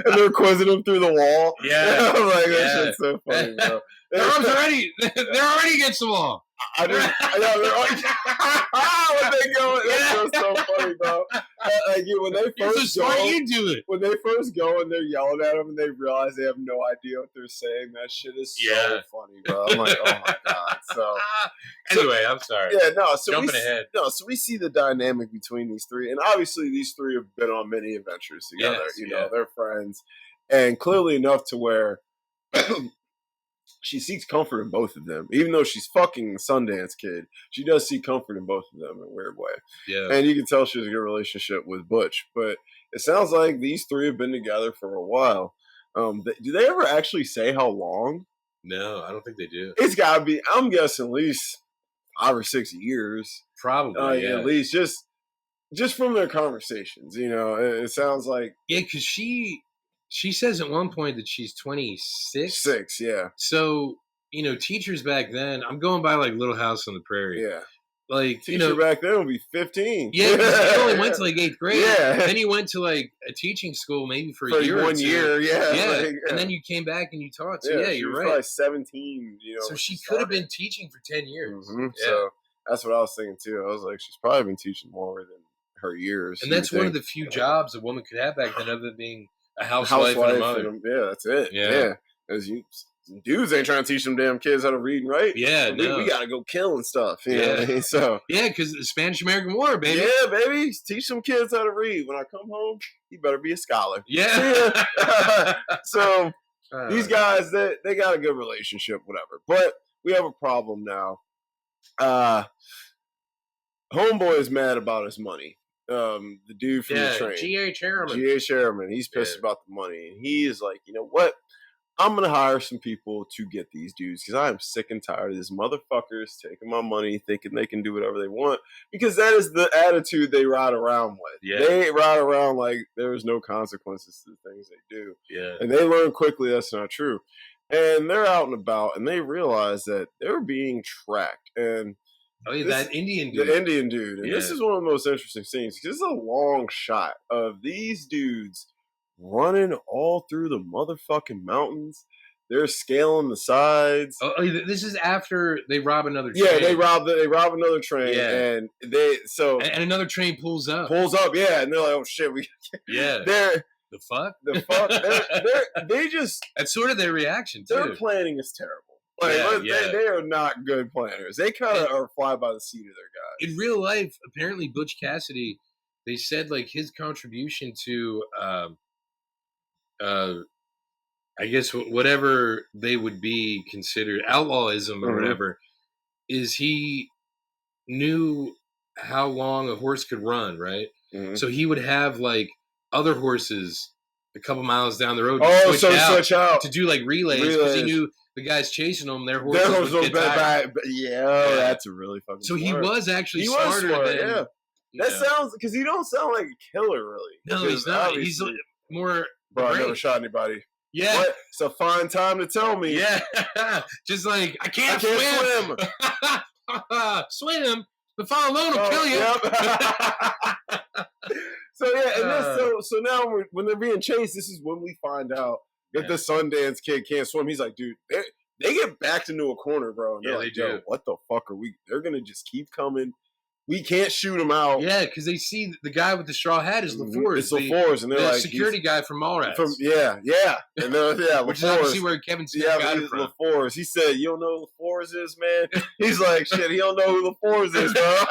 Speaker 1: And they're quizzing him through the wall.
Speaker 2: Yeah.
Speaker 1: I'm like, that shit's so funny, bro.
Speaker 2: Their arms they're already against the wall.
Speaker 1: When they go, that's so funny, bro. When they first when they first go and they're yelling at them and they realize they have no idea what they're saying, that shit is so funny, bro. I'm like, oh my god. So
Speaker 2: anyway, I'm sorry.
Speaker 1: Yeah, no. So
Speaker 2: jumping ahead.
Speaker 1: No, so we see the dynamic between these three, and obviously these three have been on many adventures together.
Speaker 2: Yes,
Speaker 1: they're friends, and clearly enough to where. She seeks comfort in both of them. Even though she's fucking the Sundance Kid, she does seek comfort in both of them in a weird way.
Speaker 2: Yeah.
Speaker 1: And you can tell she has a good relationship with Butch. But it sounds like these three have been together for a while. Do they ever actually say how long?
Speaker 2: No, I don't think they do.
Speaker 1: It's got to be, I'm guessing, at least 5 or 6 years.
Speaker 2: Probably,
Speaker 1: At least, just from their conversations. It sounds like...
Speaker 2: Yeah, because she says at one point that she's 26.
Speaker 1: 6, yeah.
Speaker 2: So, teachers back then, I'm going by like Little House on the Prairie.
Speaker 1: Yeah.
Speaker 2: Like,
Speaker 1: teacher back then would be 15.
Speaker 2: Yeah, because he only went to like 8th grade.
Speaker 1: Yeah.
Speaker 2: Then he went to like a teaching school maybe for a year.
Speaker 1: 1 year, yeah.
Speaker 2: Yeah. And then you came back and you taught. So yeah, you're right.
Speaker 1: Probably 17,
Speaker 2: So she could have been teaching for 10 years.
Speaker 1: Mm-hmm. Yeah. So that's what I was thinking too. I was like, she's probably been teaching more than her years.
Speaker 2: And that's one of the few jobs a woman could have back then other than being a housewife and a mother.
Speaker 1: Yeah, that's it. Yeah. As dudes ain't trying to teach them damn kids how to read and write.
Speaker 2: Yeah,
Speaker 1: we gotta go kill and stuff. You know what I mean? So
Speaker 2: because the Spanish-American War, baby.
Speaker 1: Yeah, baby. Teach some kids how to read. When I come home, you better be a scholar.
Speaker 2: Yeah.
Speaker 1: So these guys, they got a good relationship, whatever. But we have a problem now. Homeboy is mad about his money. The dude from the train.
Speaker 2: G.A. Chairman.
Speaker 1: He's pissed about the money. And he is like, you know what? I'm going to hire some people to get these dudes because I am sick and tired of these motherfuckers taking my money, thinking they can do whatever they want. Because that is the attitude they ride around with.
Speaker 2: Yeah.
Speaker 1: They ride around like there's no consequences to the things they do.
Speaker 2: Yeah.
Speaker 1: And they learn quickly that's not true. And they're out and about and they realize that they're being tracked. And
Speaker 2: that Indian dude.
Speaker 1: The Indian dude. And this is one of the most interesting scenes because it's a long shot of these dudes running all through the motherfucking mountains. They're scaling the sides.
Speaker 2: Oh, this is after they rob another train.
Speaker 1: Yeah, they rob another train.
Speaker 2: Yeah.
Speaker 1: And and
Speaker 2: another train pulls up.
Speaker 1: Yeah. And they're like, oh shit,
Speaker 2: the fuck?
Speaker 1: They just...
Speaker 2: That's sort of their reaction, too.
Speaker 1: Their planning is terrible. They are not good planners. They kind of are fly by the seat of their guys.
Speaker 2: In real life, apparently Butch Cassidy, they said like his contribution to, I guess whatever they would be considered outlawism or whatever, is he knew how long a horse could run, right? Mm-hmm. So he would have like other horses a couple miles down the road.
Speaker 1: Oh,
Speaker 2: switch
Speaker 1: out
Speaker 2: to do like relays because he knew the guys chasing them. Their horses would get tired.
Speaker 1: That's really fucking.
Speaker 2: So
Speaker 1: smart.
Speaker 2: he was actually smarter than.
Speaker 1: That sounds because you don't sound like a killer, really.
Speaker 2: No, he's not. He's more.
Speaker 1: Bro, I never shot anybody.
Speaker 2: Yeah,
Speaker 1: what? It's a fine time to tell me.
Speaker 2: Yeah, just like I can't swim. Swim, the fall alone will kill you.
Speaker 1: Yep. So and so now when they're being chased, this is when we find out that the Sundance Kid can't swim. He's like, dude, they get backed into a corner, bro. And they're like,
Speaker 2: they do.
Speaker 1: Yo, what the fuck are we? They're gonna just keep coming. We can't shoot them out.
Speaker 2: Yeah, because they see the guy with the straw hat is LaForce.
Speaker 1: It's LaForce, and they're like
Speaker 2: security guy from Mallrats.
Speaker 1: And they're
Speaker 2: which is obviously where Kevin Smith got it from.
Speaker 1: LaForce. He said, "You don't know who LaForce is, man." He's like, "Shit, he don't know who LaForce is, bro."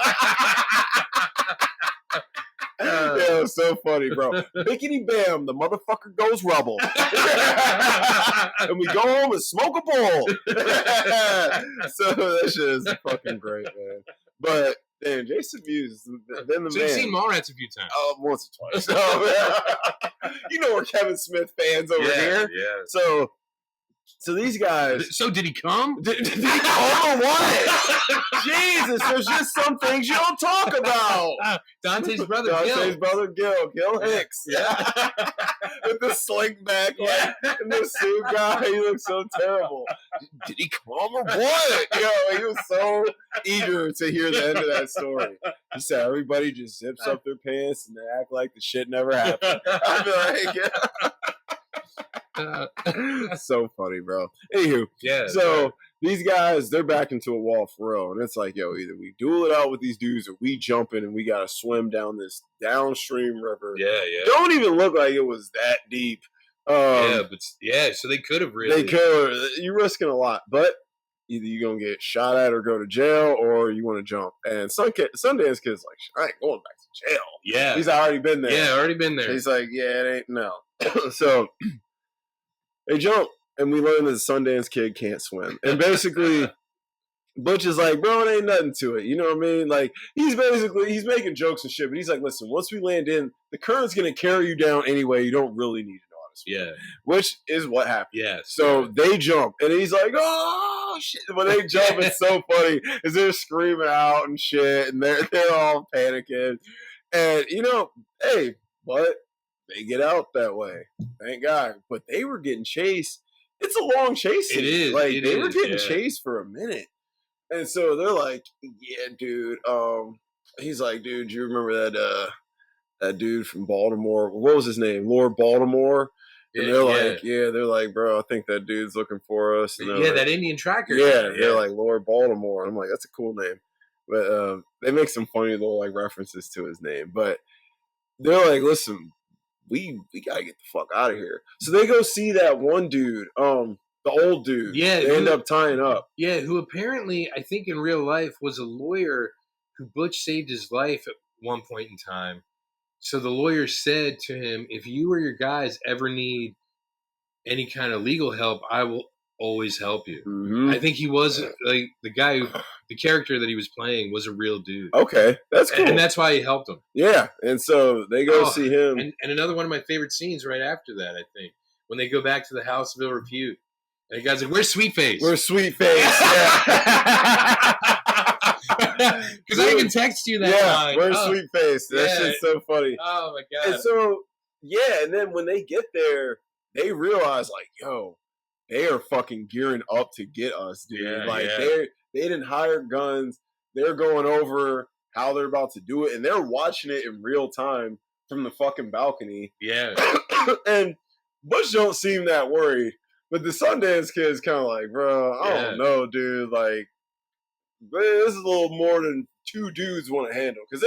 Speaker 1: Yeah, it was so funny, bro. Bickety bam, the motherfucker goes rubble, and we go home and smoke a bowl. So that shit is fucking great, man. But. Damn, Jason Mewes, then the man.
Speaker 2: So you've seen Mallrats a few times?
Speaker 1: Once or twice. You know we're Kevin Smith fans over here.
Speaker 2: Yeah.
Speaker 1: So these guys.
Speaker 2: So did he come?
Speaker 1: Did he come or what? Jesus, there's just some things you don't talk about.
Speaker 2: Dante's brother
Speaker 1: Gil Hicks.
Speaker 2: Yeah.
Speaker 1: With the slick back, and the suit guy, he looks so terrible. Did he come or what? He was so eager to hear the end of that story. He said everybody just zips up their pants and they act like the shit never happened. I'd be like, so funny, bro. Anywho, so these guys, they're back into a wall for real. And it's like, yo, either we duel it out with these dudes or we jump in and we got to swim down this downstream river.
Speaker 2: Yeah.
Speaker 1: Don't even look like it was that deep.
Speaker 2: So they could have really.
Speaker 1: They could. You're risking a lot, but either you're going to get shot at or go to jail or you want to jump. And Sundance Kid's like, I ain't going back to jail.
Speaker 2: Yeah.
Speaker 1: He's already been there.
Speaker 2: Yeah, already been there.
Speaker 1: He's like, yeah, it ain't, no. So they jump, and we learn that the Sundance Kid can't swim. And basically, Butch is like, bro, it ain't nothing to it. You know what I mean? Like, he's making jokes and shit, but he's like, listen, once we land in, the current's going to carry you down anyway. You don't really need to know how to swim.
Speaker 2: Yeah.
Speaker 1: Which is what happened.
Speaker 2: Yeah.
Speaker 1: So they jump, and he's like, oh, shit. When they jump, it's so funny, because they're screaming out and shit, and they're all panicking. And, hey, but they get out that way. Thank God. But they were getting chased. It's a long chase.
Speaker 2: It is.
Speaker 1: Like, they were getting chased for a minute. And so they're like, yeah, dude. He's like, dude, do you remember that dude from Baltimore? What was his name? Lord Baltimore? And they're like, bro, I think that dude's looking for us. And
Speaker 2: that Indian tracker.
Speaker 1: Yeah, they're like Lord Baltimore. And I'm like, that's a cool name. But they make some funny little like references to his name. But they're like, listen, we gotta get the fuck out of here. So they go see that one dude, the old dude.
Speaker 2: Yeah,
Speaker 1: they end up tying up.
Speaker 2: Yeah, who apparently I think in real life was a lawyer who Butch saved his life at one point in time. So the lawyer said to him, if you or your guys ever need any kind of legal help, I will always help you.
Speaker 1: Mm-hmm.
Speaker 2: I think he was like the guy, the character that he was playing was a real dude.
Speaker 1: Okay, that's cool.
Speaker 2: And that's why he helped him.
Speaker 1: Yeah, and so they go see him.
Speaker 2: And another one of my favorite scenes right after that, I think, when they go back to the house of ill repute. And the guy's like, where's Sweetface?
Speaker 1: Where's Sweetface?
Speaker 2: Because I can text you that line.
Speaker 1: Where's Sweetface? That shit's so funny.
Speaker 2: Oh, my God.
Speaker 1: And so, and then when they get there, they realize, like, yo, they are fucking gearing up to get us, dude. They didn't hire guns. They're going over how they're about to do it, and they're watching it in real time from the fucking balcony.
Speaker 2: Yeah.
Speaker 1: And Butch don't seem that worried. But the Sundance Kid is kind of like, bro, I don't know, dude. Like, this is a little more than two dudes want to handle. Because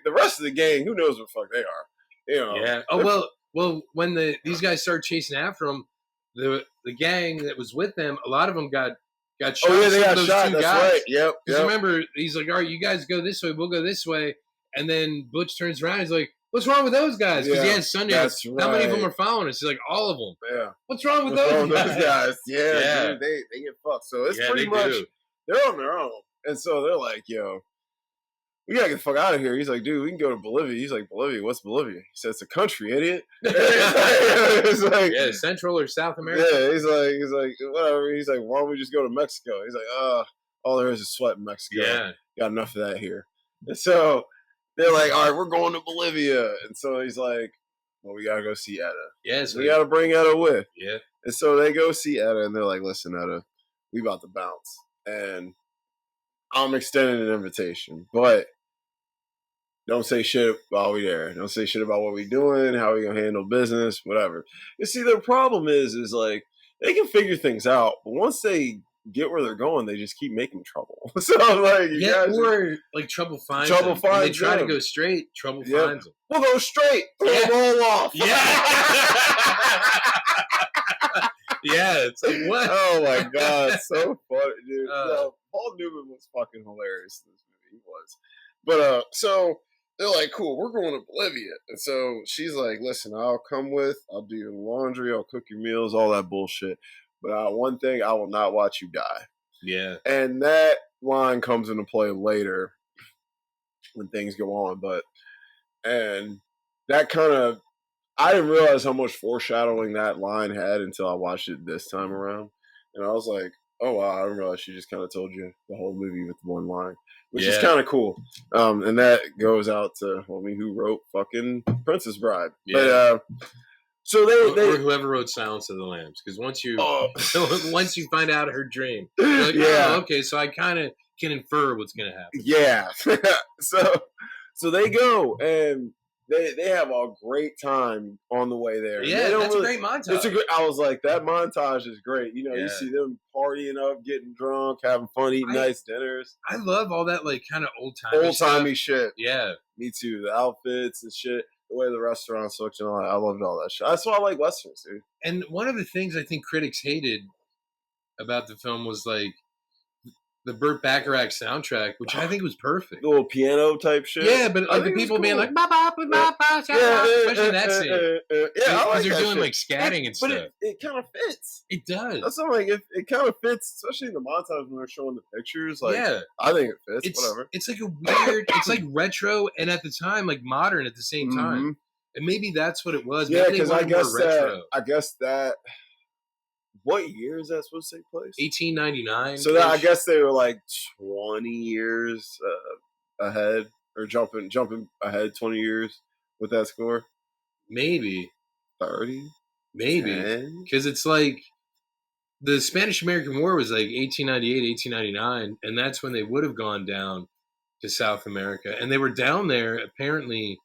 Speaker 1: the rest of the gang, who knows what the fuck they are.
Speaker 2: Yeah. Oh, well, when these guys started chasing after them, the gang that was with them, a lot of them got shot.
Speaker 1: Oh, yeah, they got shot. That's right. Yep.
Speaker 2: Because remember, he's like, all right, you guys go this way, we'll go this way. And then Butch turns around, he's like, what's wrong with those guys? Because he had Sundance. Right. How many of them are following us? He's like, all of them.
Speaker 1: Yeah.
Speaker 2: What's wrong with those
Speaker 1: guys? Yeah. Dude, they get fucked. So it's pretty much, they're on their own. And so they're like, yo, we gotta get the fuck out of here. He's like, dude, we can go to Bolivia. He's like, Bolivia? What's Bolivia? He said, it's a country, idiot. It's like,
Speaker 2: yeah, Central or South America.
Speaker 1: Yeah, he's like, whatever. He's like, why don't we just go to Mexico? He's like, all there is sweat in Mexico.
Speaker 2: Yeah.
Speaker 1: Got enough of that here. And so they're like, all right, we're going to Bolivia. And so he's like, well, we gotta go see Etta.
Speaker 2: Yeah, so
Speaker 1: we gotta bring Etta with.
Speaker 2: Yeah.
Speaker 1: And so they go see Etta, and they're like, listen, Etta, we about to bounce. And I'm extending an invitation, but don't say shit while we there. Don't say shit about what we doing, how we gonna handle business, whatever. You see, the problem is like they can figure things out, but once they get where they're going, they just keep making trouble. So like,
Speaker 2: or like trouble finds them. When they try to go straight, trouble finds them.
Speaker 1: We'll go straight. We'll roll off.
Speaker 2: Yeah. Yeah, it's like what?
Speaker 1: Oh my god, so funny, dude. Paul Newman was fucking hilarious in this movie. He was. But so they're like, cool, we're going to Bolivia. And so she's like, listen, I'll come with, I'll do your laundry, I'll cook your meals, all that bullshit. But one thing, I will not watch you die.
Speaker 2: Yeah.
Speaker 1: And that line comes into play later when things go on. And that kind of, I didn't realize how much foreshadowing that line had until I watched it this time around. And I was like, oh, wow, I didn't realize she just kind of told you the whole movie with one line, which is kind of cool. And that goes out to homie who wrote fucking Princess Bride.
Speaker 2: Yeah.
Speaker 1: But, so they
Speaker 2: or whoever wrote Silence of the Lambs, because once you find out her dream, you're like, okay, so I kind of can infer what's going to happen.
Speaker 1: Yeah. so they go and they have a great time on the way there.
Speaker 2: Yeah, that's a great montage.
Speaker 1: I was like, that montage is great. You know, you see them partying up, getting drunk, having fun, eating nice dinners.
Speaker 2: I love all that like kind of old-timey
Speaker 1: shit.
Speaker 2: Yeah.
Speaker 1: Me too. The outfits and shit. The way the restaurants looked and all that. I loved all that shit. That's why I like Westerns, dude.
Speaker 2: And one of the things I think critics hated about the film was like the Burt Bacharach soundtrack, which I think was perfect.
Speaker 1: The little piano type shit.
Speaker 2: Yeah, but like the people being like, especially that scene. Because they're doing like scatting and stuff.
Speaker 1: But it kind of fits.
Speaker 2: It does.
Speaker 1: That's something like it kind of fits, especially in the montage when they're showing the pictures. Like, I think it fits. Whatever.
Speaker 2: It's like a weird. It's like retro, and at the time, like modern at the same time. And maybe that's what it was.
Speaker 1: Yeah, because I guess that. What year is that supposed to take place?
Speaker 2: 1899.
Speaker 1: So I guess they were like 20 years ahead, or jumping ahead 20 years with that score.
Speaker 2: Maybe
Speaker 1: 30.
Speaker 2: Maybe because it's like the Spanish-American War was like 1898, 1899, and that's when they would have gone down to South America, and they were down there apparently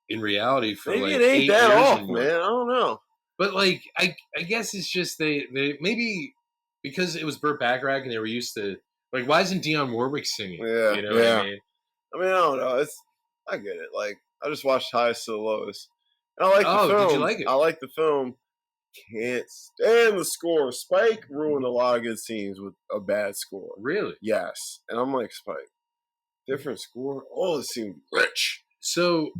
Speaker 2: in reality for
Speaker 1: maybe
Speaker 2: like
Speaker 1: it ain't
Speaker 2: 8
Speaker 1: that
Speaker 2: years
Speaker 1: off, man. I don't know.
Speaker 2: But like, I guess it's just they maybe because it was Burt Bacharach and they were used to like, why isn't Dionne Warwick singing?
Speaker 1: Yeah,
Speaker 2: you know what I mean?
Speaker 1: I don't know. I get it. Like, I just watched Highest to the Lowest, and I like the film.
Speaker 2: Did you like it?
Speaker 1: I like the film. Can't stand the score. Spike ruined a lot of good scenes with a bad score.
Speaker 2: Really?
Speaker 1: Yes. And I'm like, Spike, different score. Oh, it seemed rich.
Speaker 2: So.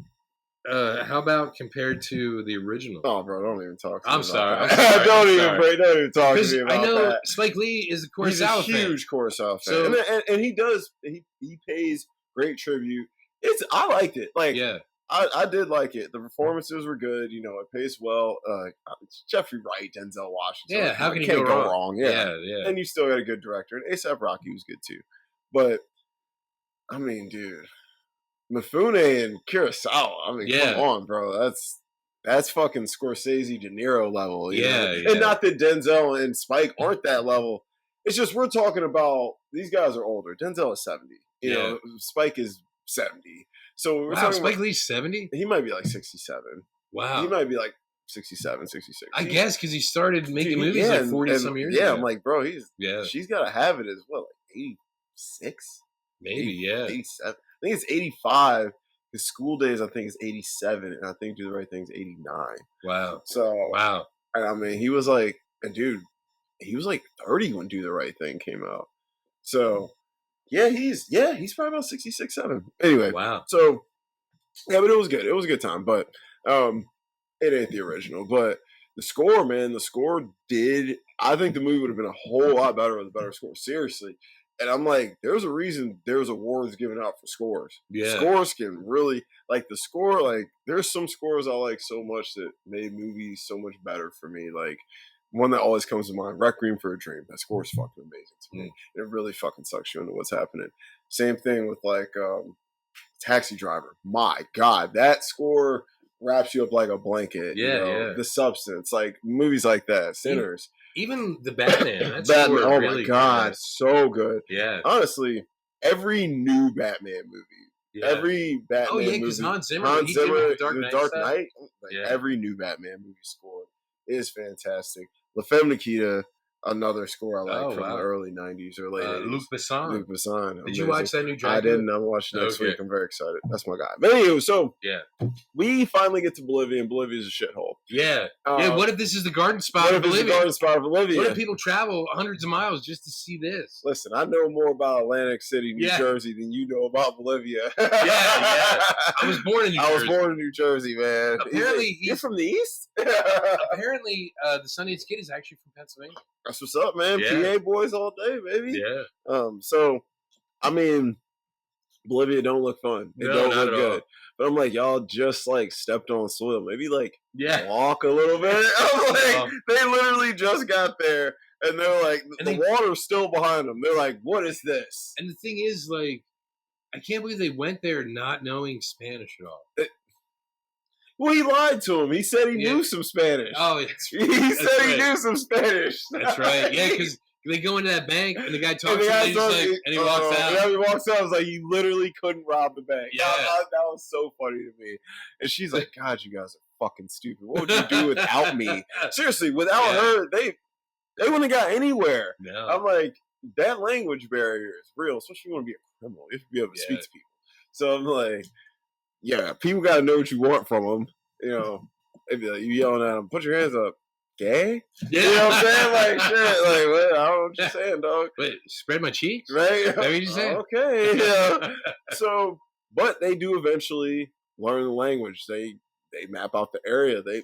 Speaker 2: How about compared to the original?
Speaker 1: Oh, bro, don't even talk to me.
Speaker 2: I'm sorry.
Speaker 1: Don't even talk to me about
Speaker 2: I know
Speaker 1: that.
Speaker 2: Spike Lee is a Kurosawa
Speaker 1: fan. He's a huge Kurosawa fan.
Speaker 2: So,
Speaker 1: and he does, he pays great tribute. I liked it. Like, I did like it. The performances were good. You know, it paced well. Jeffrey Wright, Denzel Washington.
Speaker 2: Yeah, how can you go wrong?
Speaker 1: Yeah. And you still got a good director. And A$AP Rocky was good, too. But, I mean, dude. Mifune and Kurosawa. I mean, come on, bro. That's fucking Scorsese, De Niro level. You know? And not that Denzel and Spike aren't that level. It's just we're talking about these guys are older. Denzel is 70. You know, Spike is 70. So we're talking
Speaker 2: Spike Lee's 70?
Speaker 1: He might be like 67.
Speaker 2: Wow.
Speaker 1: He might be like 67, 66.
Speaker 2: I guess because he started making movies like 40 some years ago.
Speaker 1: Yeah, I'm like, bro, she's got to have it as well. Like 86?
Speaker 2: Maybe,
Speaker 1: 87. I think it's 85. His School Days, I think, is 87. And I think Do the Right Thing is 89.
Speaker 2: Wow.
Speaker 1: So,
Speaker 2: wow.
Speaker 1: I mean, he was like, and dude, he was like 30 when Do the Right Thing came out. So, he's probably about 66, 7. Anyway.
Speaker 2: Wow.
Speaker 1: So, but it was good. It was a good time. But it ain't the original. But the score, man, I think the movie would have been a whole lot better with a better score. Seriously. And I'm like, there's a reason there's awards given out for scores.
Speaker 2: Yeah.
Speaker 1: Scores can really, like the score, like there's some scores I like so much that made movies so much better for me. Like one that always comes to mind, Requiem for a Dream. That score is fucking amazing to me. It really fucking sucks you into what's happening. Same thing with like Taxi Driver. My God, that score wraps you up like a blanket.
Speaker 2: Yeah.
Speaker 1: The Substance, like movies like that, Sinners.
Speaker 2: Even the Batman.
Speaker 1: Batman, oh
Speaker 2: really
Speaker 1: my God,
Speaker 2: good.
Speaker 1: so good.
Speaker 2: Yeah.
Speaker 1: Honestly, every new Batman movie, every Batman movie,
Speaker 2: because Hans Zimmer, The
Speaker 1: Dark Knight, like every new Batman movie score is fantastic. La Femme Nikita, another score I like from the early 90s or late 80s.
Speaker 2: Luc Besson.
Speaker 1: Did
Speaker 2: amazing. You watch that new Dracula?
Speaker 1: I didn't. I'm watching next week. I'm very excited. That's my guy. But anyway, so we finally get to Bolivia, and Bolivia is a shithole.
Speaker 2: Yeah. What if this is the garden spot of Bolivia? What if people travel hundreds of miles just to see this?
Speaker 1: Listen, I know more about Atlantic City, New Jersey than you know about Bolivia.
Speaker 2: I was born in New Jersey.
Speaker 1: I was born in New Jersey, man.
Speaker 2: Apparently,
Speaker 1: you're from the East?
Speaker 2: Apparently, the Sundance Kid is actually from Pennsylvania.
Speaker 1: That's what's up, man. PA boys all day, baby.
Speaker 2: Yeah.
Speaker 1: So, I mean, Bolivia don't look fun. It don't look good. But I'm like, y'all just like stepped on soil. Maybe like walk a little bit. I'm like, they literally just got there, and they're like, the water's still behind them. They're like, what is this?
Speaker 2: And the thing is, like, I can't believe they went there not knowing Spanish at all.
Speaker 1: Well, he lied to him. He said he knew some Spanish.
Speaker 2: Oh,
Speaker 1: he said he knew some Spanish.
Speaker 2: That's right. Yeah, because they go into that bank and the guy talks to him and he walks out.
Speaker 1: Yeah, he walks out. I was like, he literally couldn't rob the bank.
Speaker 2: Yeah.
Speaker 1: That was so funny to me. And she's like, God, you guys are fucking stupid. What would you do without me? Seriously, without her, they wouldn't have got anywhere.
Speaker 2: No.
Speaker 1: I'm like, that language barrier is real, especially if you want to be a criminal. You have to be able to speak to people. So I'm like, yeah, people got to know what you want from them. They'd be like, you yelling at them, put your hands up. Gay?
Speaker 2: Yeah.
Speaker 1: You know what I'm saying? Like, shit. Like, what? I don't know what you're saying, dog.
Speaker 2: Wait, spread my cheeks?
Speaker 1: Right?
Speaker 2: Is that what you saying?
Speaker 1: Okay. Yeah. So, but they do eventually learn the language. They map out the area. They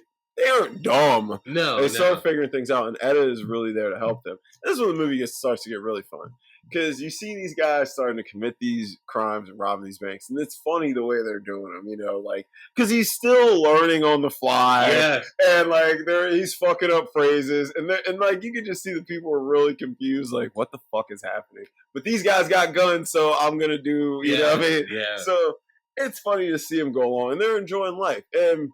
Speaker 1: aren't dumb.
Speaker 2: No.
Speaker 1: They start figuring things out, and Etta is really there to help them. This is when the movie starts to get really fun. Because you see these guys starting to commit these crimes and robbing these banks. And it's funny the way they're doing them, like, because he's still learning on the fly.
Speaker 2: Yeah.
Speaker 1: And, like, he's fucking up phrases. And like, you can just see the people are really confused, like, what the fuck is happening? But these guys got guns, so I'm going to do, you know what I mean?
Speaker 2: Yeah.
Speaker 1: So it's funny to see them go along. And they're enjoying life. And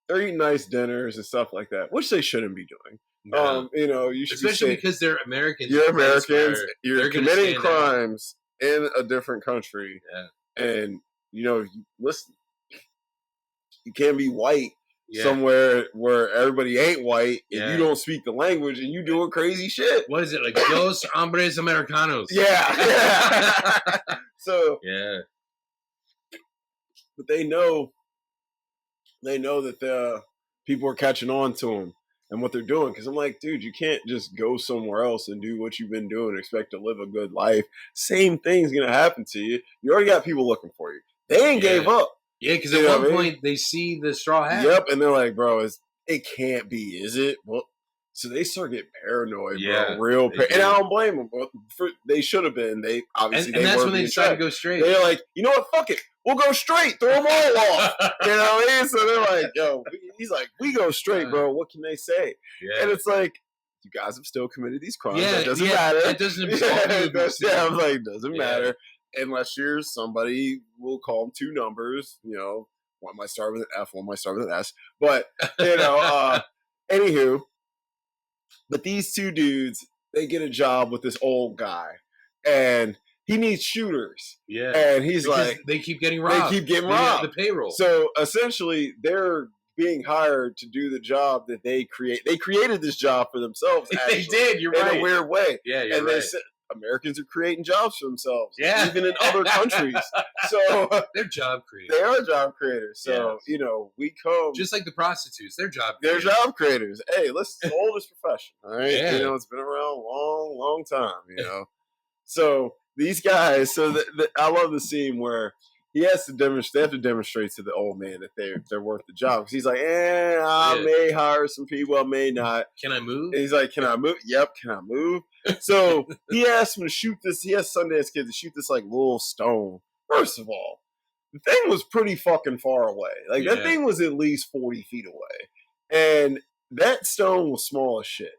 Speaker 1: they're eating nice dinners and stuff like that, which they shouldn't be doing.
Speaker 2: No.
Speaker 1: You should
Speaker 2: especially because they're Americans.
Speaker 1: You're Americans. You're committing crimes in a different country.
Speaker 2: Yeah.
Speaker 1: And listen, you can't be white somewhere where everybody ain't white and you don't speak the language and you doing crazy shit.
Speaker 2: What is it, like Dos Hombres Americanos?
Speaker 1: Yeah. So but they know that the people are catching on to them and what they're doing. Because I'm like, dude, you can't just go somewhere else and do what you've been doing and expect to live a good life. Same thing's going to happen to you. You already got people looking for you. They ain't gave up.
Speaker 2: Yeah, because at one point they see the straw hat.
Speaker 1: Yep, and they're like, bro, it can't be, is it? Well, so they start getting paranoid, bro. Real paranoid. And I don't blame them. They should have been. They obviously
Speaker 2: and that's when they decided to go straight.
Speaker 1: They're like, you know what? Fuck it. We'll go straight. Throw them all off. You know what I mean? So they're like, yo, he's like, we go straight, bro. What can they say?
Speaker 2: Yeah.
Speaker 1: And it's like, you guys have still committed these crimes.
Speaker 2: Yeah,
Speaker 1: that doesn't matter.
Speaker 2: That doesn't absolve you.
Speaker 1: I'm like, doesn't matter. Unless you're somebody, we'll call them two numbers. One might start with an F, one might start with an S. But, anywho, but these two dudes, they get a job with this old guy. And he needs shooters.
Speaker 2: Yeah.
Speaker 1: And he's
Speaker 2: because they keep getting robbed. The payroll.
Speaker 1: So essentially, they're being hired to do the job that they create. They created this job for themselves. Actually,
Speaker 2: they did. You're right.
Speaker 1: In a weird way.
Speaker 2: Yeah, you're
Speaker 1: and
Speaker 2: right.
Speaker 1: They said Americans are creating jobs for themselves.
Speaker 2: Yeah.
Speaker 1: Even in other countries. So
Speaker 2: they're job creators.
Speaker 1: They are job creators. So, we come.
Speaker 2: Just like the prostitutes. They're job
Speaker 1: creators. They're job creators. Hey, listen, it's the oldest profession. All right.
Speaker 2: Yeah.
Speaker 1: It's been around a long, long time, So these guys, I love the scene where he has to demonstrate. They have to demonstrate to the old man that they're worth the job. Because he's like, I may hire some people, I may not.
Speaker 2: Can I move?
Speaker 1: And he's like, can I move? Yep, can I move? So he asked him to shoot this. He asked Sundance Kid to shoot this like little stone. First of all, the thing was pretty fucking far away. Like that thing was at least 40 feet away, and that stone was small as shit.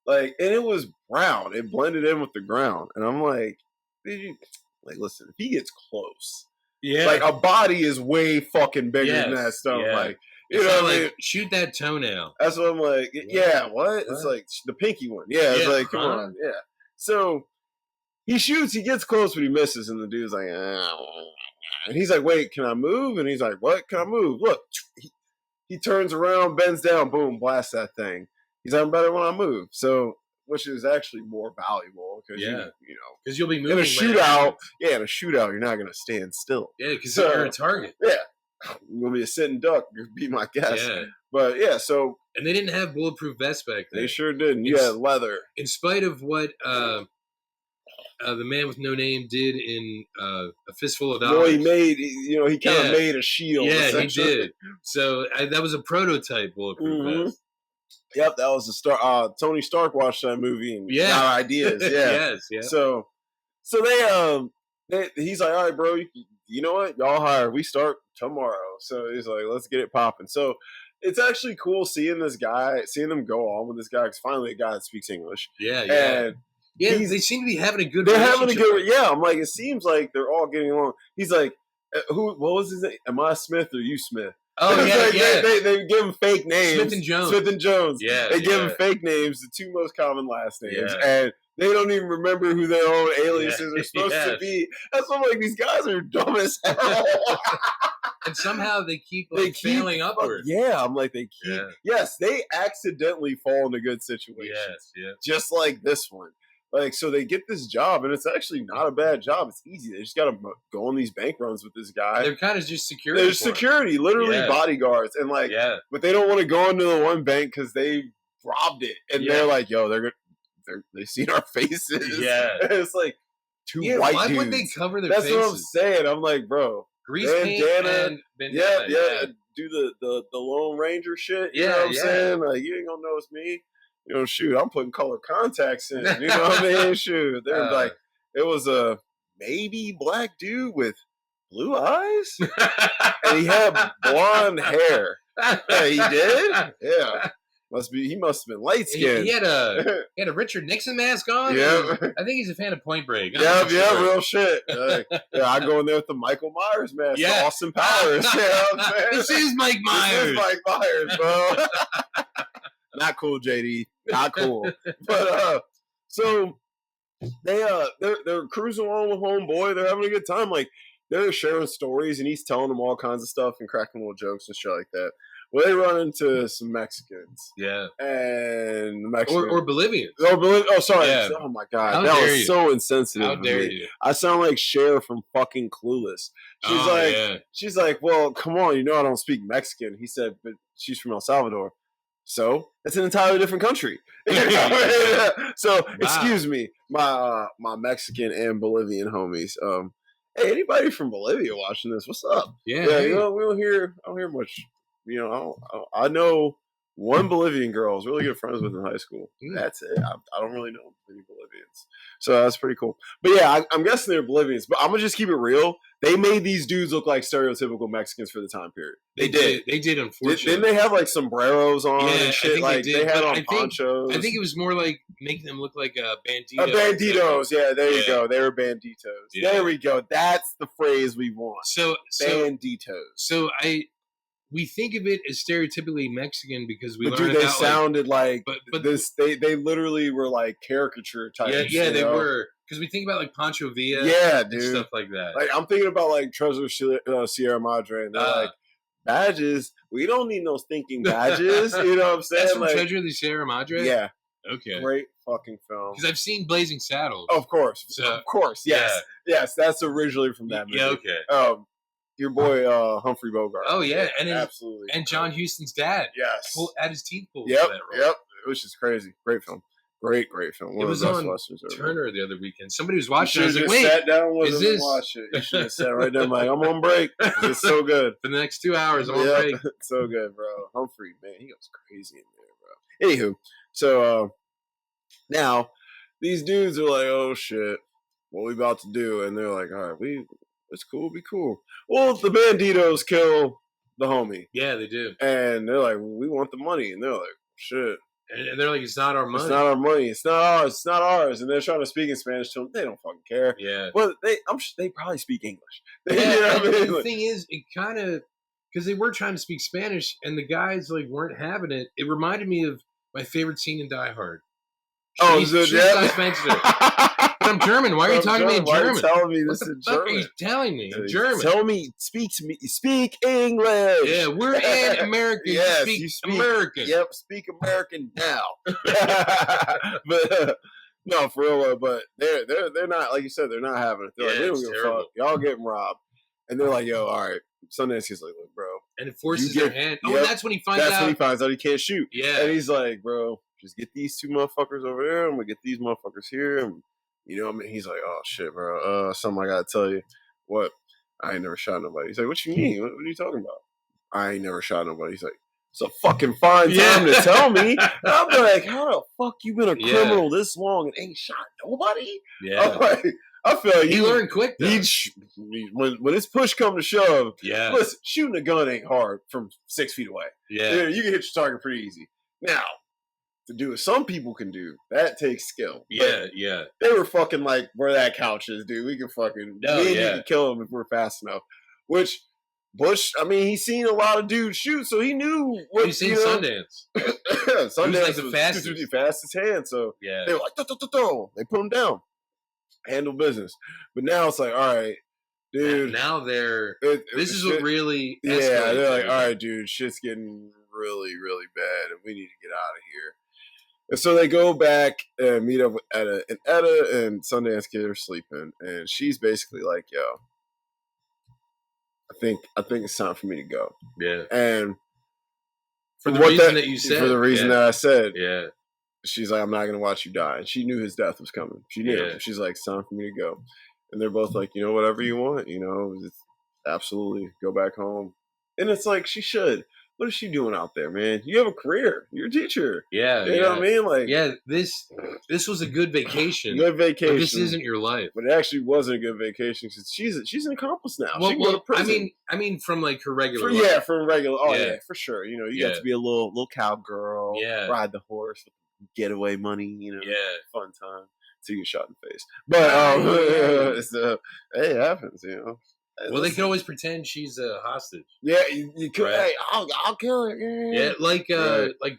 Speaker 1: Like, and it was brown. It blended in with the ground, and I'm like, listen, if he gets close. Yeah, like a body is way fucking bigger than that stone. Yeah. Like, you know, what I mean?
Speaker 2: Shoot that toenail.
Speaker 1: That's what I'm like. Yeah, what? It's like the pinky one. Yeah, it's like, come on. Yeah. So he shoots, he gets close, but he misses, and the dude's like, and he's like, wait, can I move? And he's like, what? Can I move? Look, he turns around, bends down, boom, blasts that thing. He's like, I'm better when I move. So. Which is actually more valuable because you know,
Speaker 2: because you'll be moving
Speaker 1: in a shootout. Yeah, in a shootout, you're not going to stand still.
Speaker 2: Yeah, because you're a target.
Speaker 1: Yeah, you're going to be a sitting duck. You'll be my guess. Yeah, but yeah, so
Speaker 2: and they didn't have bulletproof vests back then.
Speaker 1: They sure didn't. You had leather.
Speaker 2: In spite of what the man with no name did in A Fistful of Dollars.
Speaker 1: Well, he made, he kind of made a shield.
Speaker 2: Yeah, he did. So that was a prototype bulletproof vest.
Speaker 1: Yep, that was the Tony Stark watched that movie and got ideas. Yeah,
Speaker 2: yes.
Speaker 1: So he's like, all right, bro, you know what? Y'all hire. We start tomorrow. So he's like, let's get it popping. So it's actually cool seeing them go on with this guy because finally a guy that speaks English.
Speaker 2: Yeah.
Speaker 1: And
Speaker 2: they seem to be having a good.
Speaker 1: They're having a good. Yeah, I'm like, it seems like they're all getting along. He's like, what was his name? Am I Smith or you Smith?
Speaker 2: Oh, yeah.
Speaker 1: They give him fake names.
Speaker 2: Smith and Jones.
Speaker 1: Yeah. They give him fake names, the two most common last names. Yeah. And they don't even remember who their own aliases are supposed to be. That's why I'm like, these guys are dumb as hell.
Speaker 2: And somehow they keep failing upward.
Speaker 1: Yeah, I'm like, they keep. Yeah. Yes, they accidentally fall into good situations.
Speaker 2: Yes.
Speaker 1: Just like this one. Like, so they get this job, and it's actually not a bad job. It's easy. They just got to go on these bank runs with this guy.
Speaker 2: They're kind of just security.
Speaker 1: They're security, literally bodyguards. And, like, but they don't want to go into the one bank because they robbed it. And they're like, yo, they've seen our faces.
Speaker 2: Yeah.
Speaker 1: And it's like two white dudes.
Speaker 2: Why would they cover their faces?
Speaker 1: That's what I'm saying. I'm like, bro.
Speaker 2: Grease paint and bandana.
Speaker 1: Yeah. Do the Lone Ranger shit. You know what I'm saying? Like, you ain't going to know it's me. Shoot, I'm putting color contacts in. You know what I mean? Shoot. They're like, it was a maybe black dude with blue eyes. And he had blonde hair. Yeah, he did? Yeah. He must have been light skinned.
Speaker 2: He had a Richard Nixon mask on.
Speaker 1: Yeah.
Speaker 2: I think he's a fan of Point Break.
Speaker 1: Yeah, real shit. I go in there with the Michael Myers mask.
Speaker 2: Yeah.
Speaker 1: Austin Powers. You know what I'm saying?
Speaker 2: This is Mike Myers.
Speaker 1: Bro. Not cool, JD. Not cool. But so they're cruising along with homeboy. They're having a good time. Like they're sharing stories, and he's telling them all kinds of stuff and cracking little jokes and shit like that. Well, they run into some Mexicans.
Speaker 2: Yeah.
Speaker 1: And Mexicans.
Speaker 2: Or Bolivians.
Speaker 1: Oh, sorry.
Speaker 2: Yeah.
Speaker 1: Oh, my God. That was so insensitive.
Speaker 2: How dare you?
Speaker 1: I sound like Cher from fucking Clueless. She's like, well, come on. You know I don't speak Mexican. He said, but she's from El Salvador. So it's an entirely different country. So excuse me, my Mexican and Bolivian homies. Hey, anybody from Bolivia watching this? What's up?
Speaker 2: Yeah.
Speaker 1: We don't hear much. I know one Bolivian girl I was really good friends with in high school. That's it. I don't really know many Bolivians. So that's pretty cool. But yeah, I'm guessing they're Bolivians. But I'm going to just keep it real. They made these dudes look like stereotypical Mexicans for the time period. They did.
Speaker 2: They did, unfortunately.
Speaker 1: Didn't they have like sombreros on and shit? Like they had on ponchos.
Speaker 2: I think it was more like making them look like banditos.
Speaker 1: Banditos. Yeah, there you go. They were banditos. Yeah. There we go. That's the phrase we want. Banditos.
Speaker 2: So we think of it as stereotypically Mexican because we learned
Speaker 1: they sounded like but this. They literally were like caricature types.
Speaker 2: Yeah, they were. Because we think about like Pancho Villa, and stuff like that.
Speaker 1: Like I'm thinking about like Treasure Sierra Madre, and they're like badges. We don't need no stinking badges. You know what I'm saying?
Speaker 2: That's from Treasure of the Sierra Madre.
Speaker 1: Yeah.
Speaker 2: Okay.
Speaker 1: Great fucking film.
Speaker 2: Because I've seen Blazing Saddles.
Speaker 1: Of course. Yes. That's originally from that movie.
Speaker 2: Yeah. Okay.
Speaker 1: Your boy Humphrey Bogart.
Speaker 2: Oh yeah, and
Speaker 1: absolutely.
Speaker 2: And John Huston's dad.
Speaker 1: Yes.
Speaker 2: Had his teeth pulled.
Speaker 1: Yep. Which is crazy. Great film. Great film. One
Speaker 2: It
Speaker 1: of
Speaker 2: was
Speaker 1: the best
Speaker 2: on
Speaker 1: westerns ever.
Speaker 2: Turner the other weekend. Somebody was
Speaker 1: You
Speaker 2: watching. I
Speaker 1: should
Speaker 2: was
Speaker 1: have
Speaker 2: like,
Speaker 1: just
Speaker 2: "Wait,
Speaker 1: sat down with
Speaker 2: is
Speaker 1: him and
Speaker 2: this?"
Speaker 1: watched it. You should have sat right there. I'm like, I'm on break. It's so good.
Speaker 2: For the next 2 hours, I'm on break.
Speaker 1: So good, bro. Humphrey, man, he goes crazy in there, bro. Anywho, so now these dudes are like, oh shit, what we about to do? And they're like, all right, it's cool, be cool. Well, the banditos kill the homie.
Speaker 2: Yeah, they do.
Speaker 1: And they're like, we want the money. And they're like, shit.
Speaker 2: And they're like, it's not our money.
Speaker 1: It's not our money. It's not ours. It's not ours. And they're trying to speak in Spanish to them. They don't fucking care.
Speaker 2: Yeah.
Speaker 1: But I'm sure they probably speak English.
Speaker 2: Yeah,
Speaker 1: you know what I mean?
Speaker 2: the thing is, it kind of, because they were trying to speak Spanish and the guys like weren't having it. It reminded me of my favorite scene in Die Hard. But I'm German. Why are you talking to me in German?
Speaker 1: Why are you telling me
Speaker 2: what
Speaker 1: this
Speaker 2: the
Speaker 1: in
Speaker 2: fuck
Speaker 1: German?
Speaker 2: are you telling me in German?
Speaker 1: Tell me, speak English.
Speaker 2: Yeah, we're in America.
Speaker 1: Yes,
Speaker 2: you speak American.
Speaker 1: Yep, speak American now. But no, for real. But they're not, like you said, they're not having it. They're like, we don't give a fuck. Y'all getting robbed. And they're like, yo, all right. Sundance Kid's like, look, bro.
Speaker 2: And it forces their hand. Oh, and that's when he finds out.
Speaker 1: That's when he finds out he can't shoot.
Speaker 2: Yeah.
Speaker 1: And he's like, bro, just get these two motherfuckers over there. I'm going to get these motherfuckers here. And, you know what I mean? He's like, oh, shit, bro. Something I got to tell you. What? I ain't never shot nobody. He's like, what you mean? What are you talking about? I ain't never shot nobody. He's like, it's a fucking fine time to tell me. And I'm like, how the fuck you been a criminal this long and ain't shot nobody?
Speaker 2: Yeah.
Speaker 1: I'm like, I feel like
Speaker 2: he learned quick, though.
Speaker 1: When his push come to shove,
Speaker 2: yeah.
Speaker 1: Listen, shooting a gun ain't hard from 6 feet away.
Speaker 2: Yeah.
Speaker 1: You can hit your target pretty easy. Now, to do what some people can do, that takes skill.
Speaker 2: Yeah,
Speaker 1: but
Speaker 2: yeah.
Speaker 1: They were fucking like, where that couch is, dude. We can fucking, we can kill him if we're fast enough. Which, Bush, I mean, he's seen a lot of dudes shoot, so he knew what,
Speaker 2: he's seen Sundance.
Speaker 1: Sundance
Speaker 2: was like the
Speaker 1: fastest hand, so
Speaker 2: yeah.
Speaker 1: They were like, they put him down. Handle business. But now it's like, all right, dude.
Speaker 2: Now this is what really
Speaker 1: escalates. Yeah, they're like, all right, dude, shit's getting really, really bad, and we need to get out of here. And so they go back and meet up with Etta, and Etta and Sundance Kid are sleeping, and she's basically like, yo, I think it's time for me to go.
Speaker 2: Yeah.
Speaker 1: And
Speaker 2: for the reason that you said.
Speaker 1: For the reason that I said.
Speaker 2: Yeah.
Speaker 1: She's like, I'm not going to watch you die. And she knew his death was coming. She knew.
Speaker 2: Yeah.
Speaker 1: She's like, it's time for me to go. And they're both like, you know, whatever you want, you know, absolutely go back home. And it's like, she should. What is she doing out there, man? You have a career. You're a teacher.
Speaker 2: Yeah.
Speaker 1: You know what I mean? Like,
Speaker 2: yeah, this was a good vacation.
Speaker 1: Good vacation.
Speaker 2: But this isn't your life.
Speaker 1: But it actually wasn't a good vacation because she's an accomplice now.
Speaker 2: Well,
Speaker 1: she can go to prison.
Speaker 2: I mean, from like her regular life.
Speaker 1: Yeah, from regular. Oh, yeah, for sure. You know, you got to be a little cowgirl.
Speaker 2: Yeah.
Speaker 1: Ride the horse. Getaway money, you know, fun time till you get shot in the face. But hey, it happens, you know.
Speaker 2: Well, they can always pretend she's a hostage.
Speaker 1: Yeah, you could. Right. Hey, I'll kill her.
Speaker 2: Yeah, like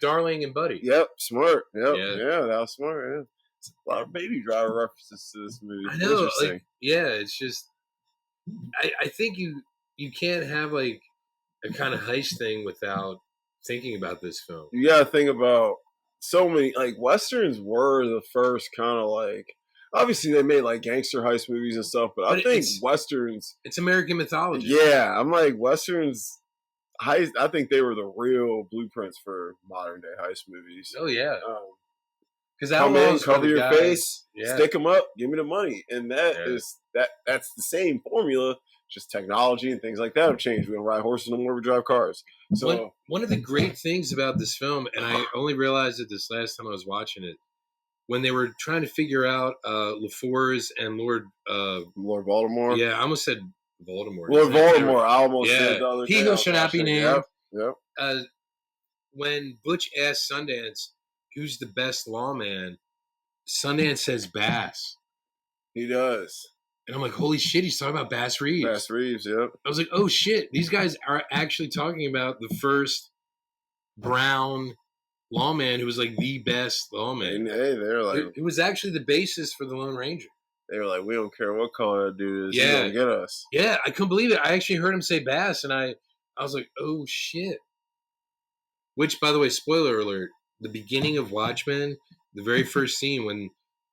Speaker 2: Darling and Buddy.
Speaker 1: Yep, smart. Yep, yeah, that was smart. Yeah, it's a lot of Baby Driver references to this movie.
Speaker 2: I know. Like, yeah, it's just I think you can't have like a kind of heist thing without thinking about this film.
Speaker 1: You got to think about. So many, like, Westerns were the first kind of, like, obviously they made, like, gangster heist movies and stuff, but I think Westerns...
Speaker 2: It's American mythology.
Speaker 1: Yeah, I'm like, Westerns, I think they were the real blueprints for modern-day heist movies.
Speaker 2: Oh, yeah. Because
Speaker 1: come in, cover your face, stick them up, give me the money. And that's the same formula, just technology and things like that have changed. We don't ride horses no more, we drive cars. So
Speaker 2: one of the great things about this film, and I only realized it this last time I was watching it, when they were trying to figure out LaFours and Lord
Speaker 1: Voldemort.
Speaker 2: Yeah, I almost said Voldemort.
Speaker 1: Lord Voldemort. I almost said the other
Speaker 2: He who shall not be named.
Speaker 1: Yep.
Speaker 2: When Butch asked Sundance, who's the best lawman, Sundance says Bass.
Speaker 1: He does.
Speaker 2: And I'm like, holy shit, he's talking about Bass Reeves.
Speaker 1: Bass Reeves, yep.
Speaker 2: I was like, oh shit, these guys are actually talking about the first brown lawman who was like the best lawman.
Speaker 1: And, hey, they're like...
Speaker 2: It was actually the basis for the Lone Ranger.
Speaker 1: They were like, we don't care what color that dude is. He's going to get us.
Speaker 2: Yeah, I couldn't believe it. I actually heard him say Bass, and I was like, oh shit. Which, by the way, spoiler alert, the beginning of Watchmen, the very first scene when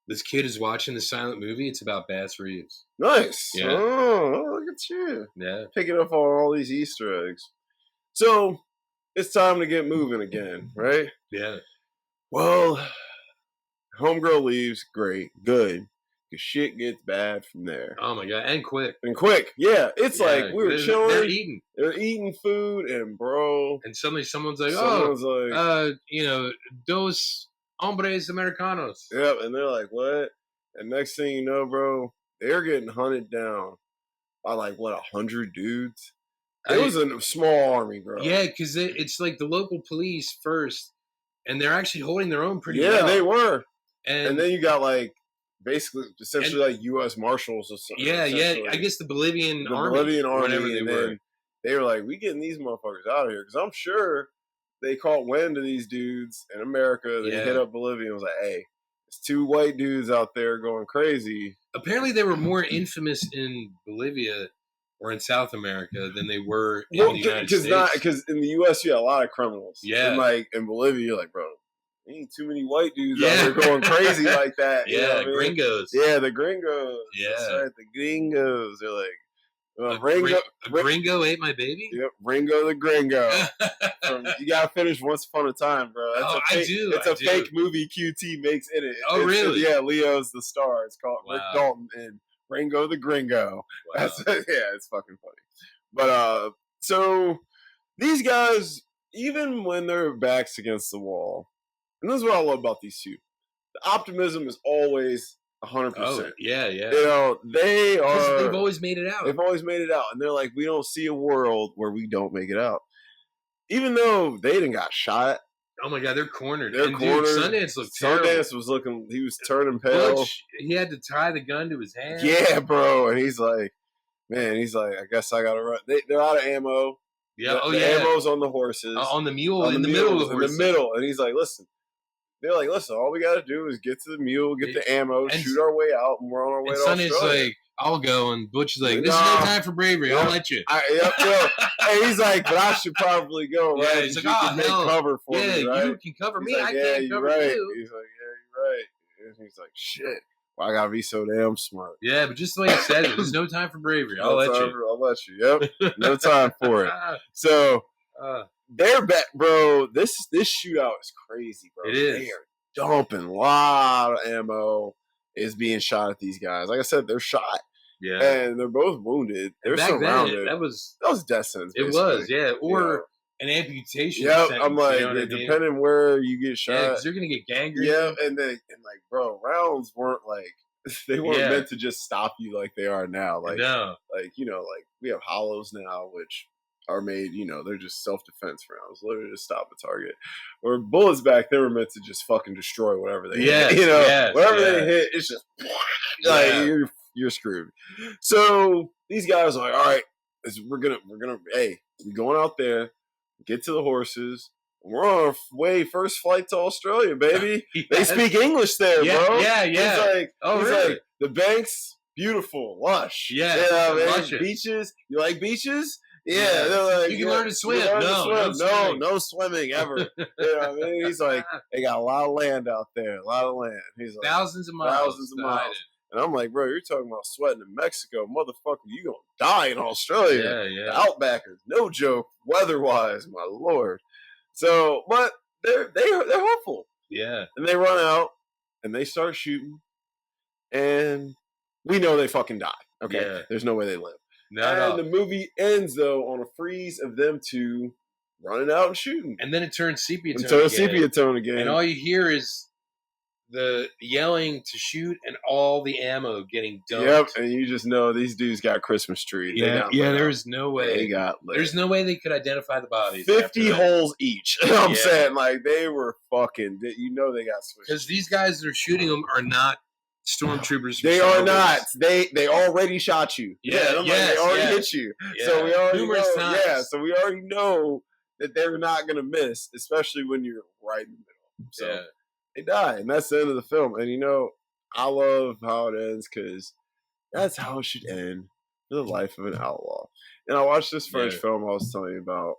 Speaker 2: this kid is watching the silent movie, it's about Bass Reeves.
Speaker 1: Nice.
Speaker 2: Yeah.
Speaker 1: Oh, look at you.
Speaker 2: Yeah.
Speaker 1: Picking up on all these Easter eggs. So, it's time to get moving again, right?
Speaker 2: Yeah.
Speaker 1: Well, Homegirl leaves. Great, good. Because shit gets bad from there.
Speaker 2: Oh my god, and quick.
Speaker 1: And quick, yeah. It's like
Speaker 2: Yeah,
Speaker 1: we were
Speaker 2: they're
Speaker 1: chilling.
Speaker 2: eating.
Speaker 1: They're eating food, and bro,
Speaker 2: And suddenly someone's like, dos hombres americanos.
Speaker 1: Yep, and they're like, what? And next thing you know, bro, they're getting hunted down by like what 100 dudes. It was a small army, bro.
Speaker 2: Yeah, because it's like the local police first, and they're actually holding their own pretty well.
Speaker 1: Yeah, they were. And then you got like basically essentially like U.S. Marshals or something.
Speaker 2: Yeah, I guess the Bolivian army, whatever they were.
Speaker 1: They were like, we getting these motherfuckers out of here because I'm sure they caught wind of these dudes in America. They hit up Bolivia and was like, hey, there's 2 white dudes out there going crazy.
Speaker 2: Apparently, they were more infamous in Bolivia or in South America than they were in the United States.
Speaker 1: Because in the U.S. you have a lot of criminals.
Speaker 2: Yeah.
Speaker 1: And like in Bolivia, you're like, bro, there ain't too many white dudes out there going crazy like that.
Speaker 2: Yeah, gringos.
Speaker 1: Yeah, the gringos.
Speaker 2: Yeah.
Speaker 1: That's right, the gringos. They're like,
Speaker 2: Gringo ate my baby?
Speaker 1: Yep, Ringo the Gringo. You gotta finish Once Upon a Time, bro. It's a fake movie QT makes in it.
Speaker 2: Really?
Speaker 1: Yeah, Leo's the star. It's called Rick Dalton and Ringo the Gringo. Wow. It's fucking funny. But so these guys, even when their backs against the wall, and this is what I love about these two, the optimism is always 100%.
Speaker 2: Oh, yeah.
Speaker 1: You know, they've
Speaker 2: always made it out.
Speaker 1: They've always made it out. And they're like, we don't see a world where we don't make it out. Even though they didn't got shot.
Speaker 2: Oh my god, they're cornered.
Speaker 1: Dude,
Speaker 2: Sundance looked terrible.
Speaker 1: Sundance was looking, he was turning pale.
Speaker 2: Butch, he had to tie the gun to his hand.
Speaker 1: Yeah, bro. And he's like, I guess I gotta run. They're out of ammo.
Speaker 2: Yeah,
Speaker 1: the ammo's on the horses.
Speaker 2: On the mule, in the middle of the horses.
Speaker 1: In the middle. And he's like, listen. They're like, listen, all we got to do is get to the mule, get the ammo, shoot our way out, and we're on our way to Australia.
Speaker 2: Sonny's like, I'll go, and Butch is like, this is no time for bravery. I'll let you.
Speaker 1: Hey, he's like, but I should probably go, right?
Speaker 2: Yeah, he's like, oh,
Speaker 1: make cover for me, right?
Speaker 2: You can cover me. I can't cover you.
Speaker 1: He's like, yeah, you're right. And he's like, shit. Well, I got to be so damn smart.
Speaker 2: Yeah, but just the way he said it, there's no time for bravery. I'll let you.
Speaker 1: Yep. No time for it. So... they're back, bro. This shootout is crazy, bro.
Speaker 2: It is.
Speaker 1: They are dumping a lot of ammo is being shot at these guys. Like I said, they're shot.
Speaker 2: Yeah.
Speaker 1: And they're both wounded. They're surrounded.
Speaker 2: That was
Speaker 1: death sentence.
Speaker 2: It was, yeah. Or an amputation.
Speaker 1: Yep.
Speaker 2: Sentence,
Speaker 1: I'm like, depending where you get shot.
Speaker 2: Yeah, because you're gonna get gangrene.
Speaker 1: Yeah, and like, bro, rounds weren't like they weren't meant to just stop you like they are now. Like,
Speaker 2: no.
Speaker 1: Like, you know, like we have hollows now, which are made, you know, they're just self-defense rounds, literally to stop a target. Or bullets back, they were meant to just fucking destroy whatever they hit. You know, whatever they hit, it's just like you're screwed. So these guys are like, all right, we're gonna we're going out there, get to the horses. We're on our way, first flight to Australia, baby. They speak English there, bro.
Speaker 2: Yeah.
Speaker 1: He's like, like, the banks, beautiful, lush.
Speaker 2: Yeah,
Speaker 1: beaches. You like beaches? Yeah, they're like,
Speaker 2: you can learn to swim.
Speaker 1: No swimming ever. You know what I mean? He's like, they got a lot of land out there, a lot of land. He's like,
Speaker 2: thousands of miles.
Speaker 1: And I'm like, bro, you're talking about sweating in Mexico, motherfucker. You gonna die in Australia?
Speaker 2: Yeah.
Speaker 1: The Outbackers, no joke, weather-wise, my lord. So, but they're hopeful.
Speaker 2: Yeah,
Speaker 1: and they run out and they start shooting, and we know they fucking die. Okay, there's no way they live. No. The movie ends though on a freeze of them two running out and shooting,
Speaker 2: and then it turns sepia tone
Speaker 1: again,
Speaker 2: and all you hear is the yelling to shoot and all the ammo getting dumped.
Speaker 1: Yep, and you just know these dudes got Christmas trees.
Speaker 2: There's no way
Speaker 1: they got lit.
Speaker 2: There's no way they could identify the bodies.
Speaker 1: 50 holes each. I'm saying, like, they were fucking. You know they got switched
Speaker 2: because these guys that are shooting them are not stormtroopers.
Speaker 1: They are not. They already shot you. They already hit you.
Speaker 2: Yeah.
Speaker 1: So we already
Speaker 2: numerous
Speaker 1: know.
Speaker 2: times.
Speaker 1: Yeah, so we already know that they're not going to miss, especially when you're right in the middle. So they die, and that's the end of the film. And you know, I love how it ends because that's how it should end for the life of an outlaw. And I watched this French film I was telling you about,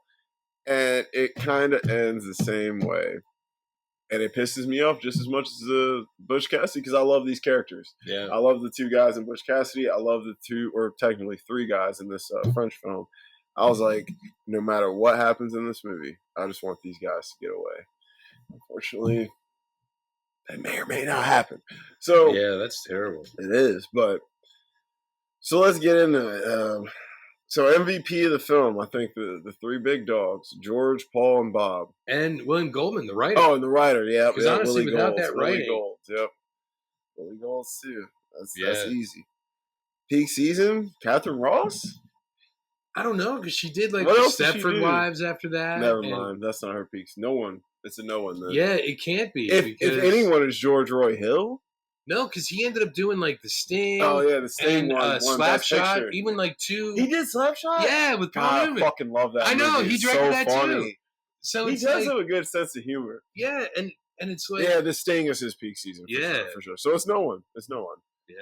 Speaker 1: and it kind of ends the same way. And it pisses me off just as much as Butch Cassidy because I love these characters.
Speaker 2: Yeah,
Speaker 1: I love the 2 guys in Butch Cassidy. I love the 2, or technically 3 guys in this French film. I was like, no matter what happens in this movie, I just want these guys to get away. Unfortunately, that may or may not happen. So
Speaker 2: yeah, that's terrible.
Speaker 1: It is, but so let's get into it. So MVP of the film, I think the three big dogs, George, Paul, and Bob.
Speaker 2: And William Goldman, the writer.
Speaker 1: Oh, and the writer, yeah.
Speaker 2: Because honestly,
Speaker 1: Willie
Speaker 2: without
Speaker 1: Golds,
Speaker 2: that
Speaker 1: Willie
Speaker 2: writing.
Speaker 1: Golds, yep. Willie Golds, too. That's easy. Peak season, Catherine Ross?
Speaker 2: I don't know, because she did like
Speaker 1: What else
Speaker 2: Stepford Wives after that.
Speaker 1: Never mind. That's not her peaks. No one. It's a no one then.
Speaker 2: Yeah, it can't be.
Speaker 1: If anyone is George Roy Hill.
Speaker 2: No, because he ended up doing like The Sting.
Speaker 1: Oh, yeah, The Sting
Speaker 2: and Slapshot. Even like 2.
Speaker 1: He did Slapshot?
Speaker 2: Yeah, with Paul Newman.
Speaker 1: I fucking love that.
Speaker 2: I know,
Speaker 1: movie.
Speaker 2: he directed that
Speaker 1: funny.
Speaker 2: too. So
Speaker 1: he does have a good sense of humor.
Speaker 2: Yeah, and it's like.
Speaker 1: Yeah, The Sting is his peak season. For sure. So it's no one.
Speaker 2: Yeah.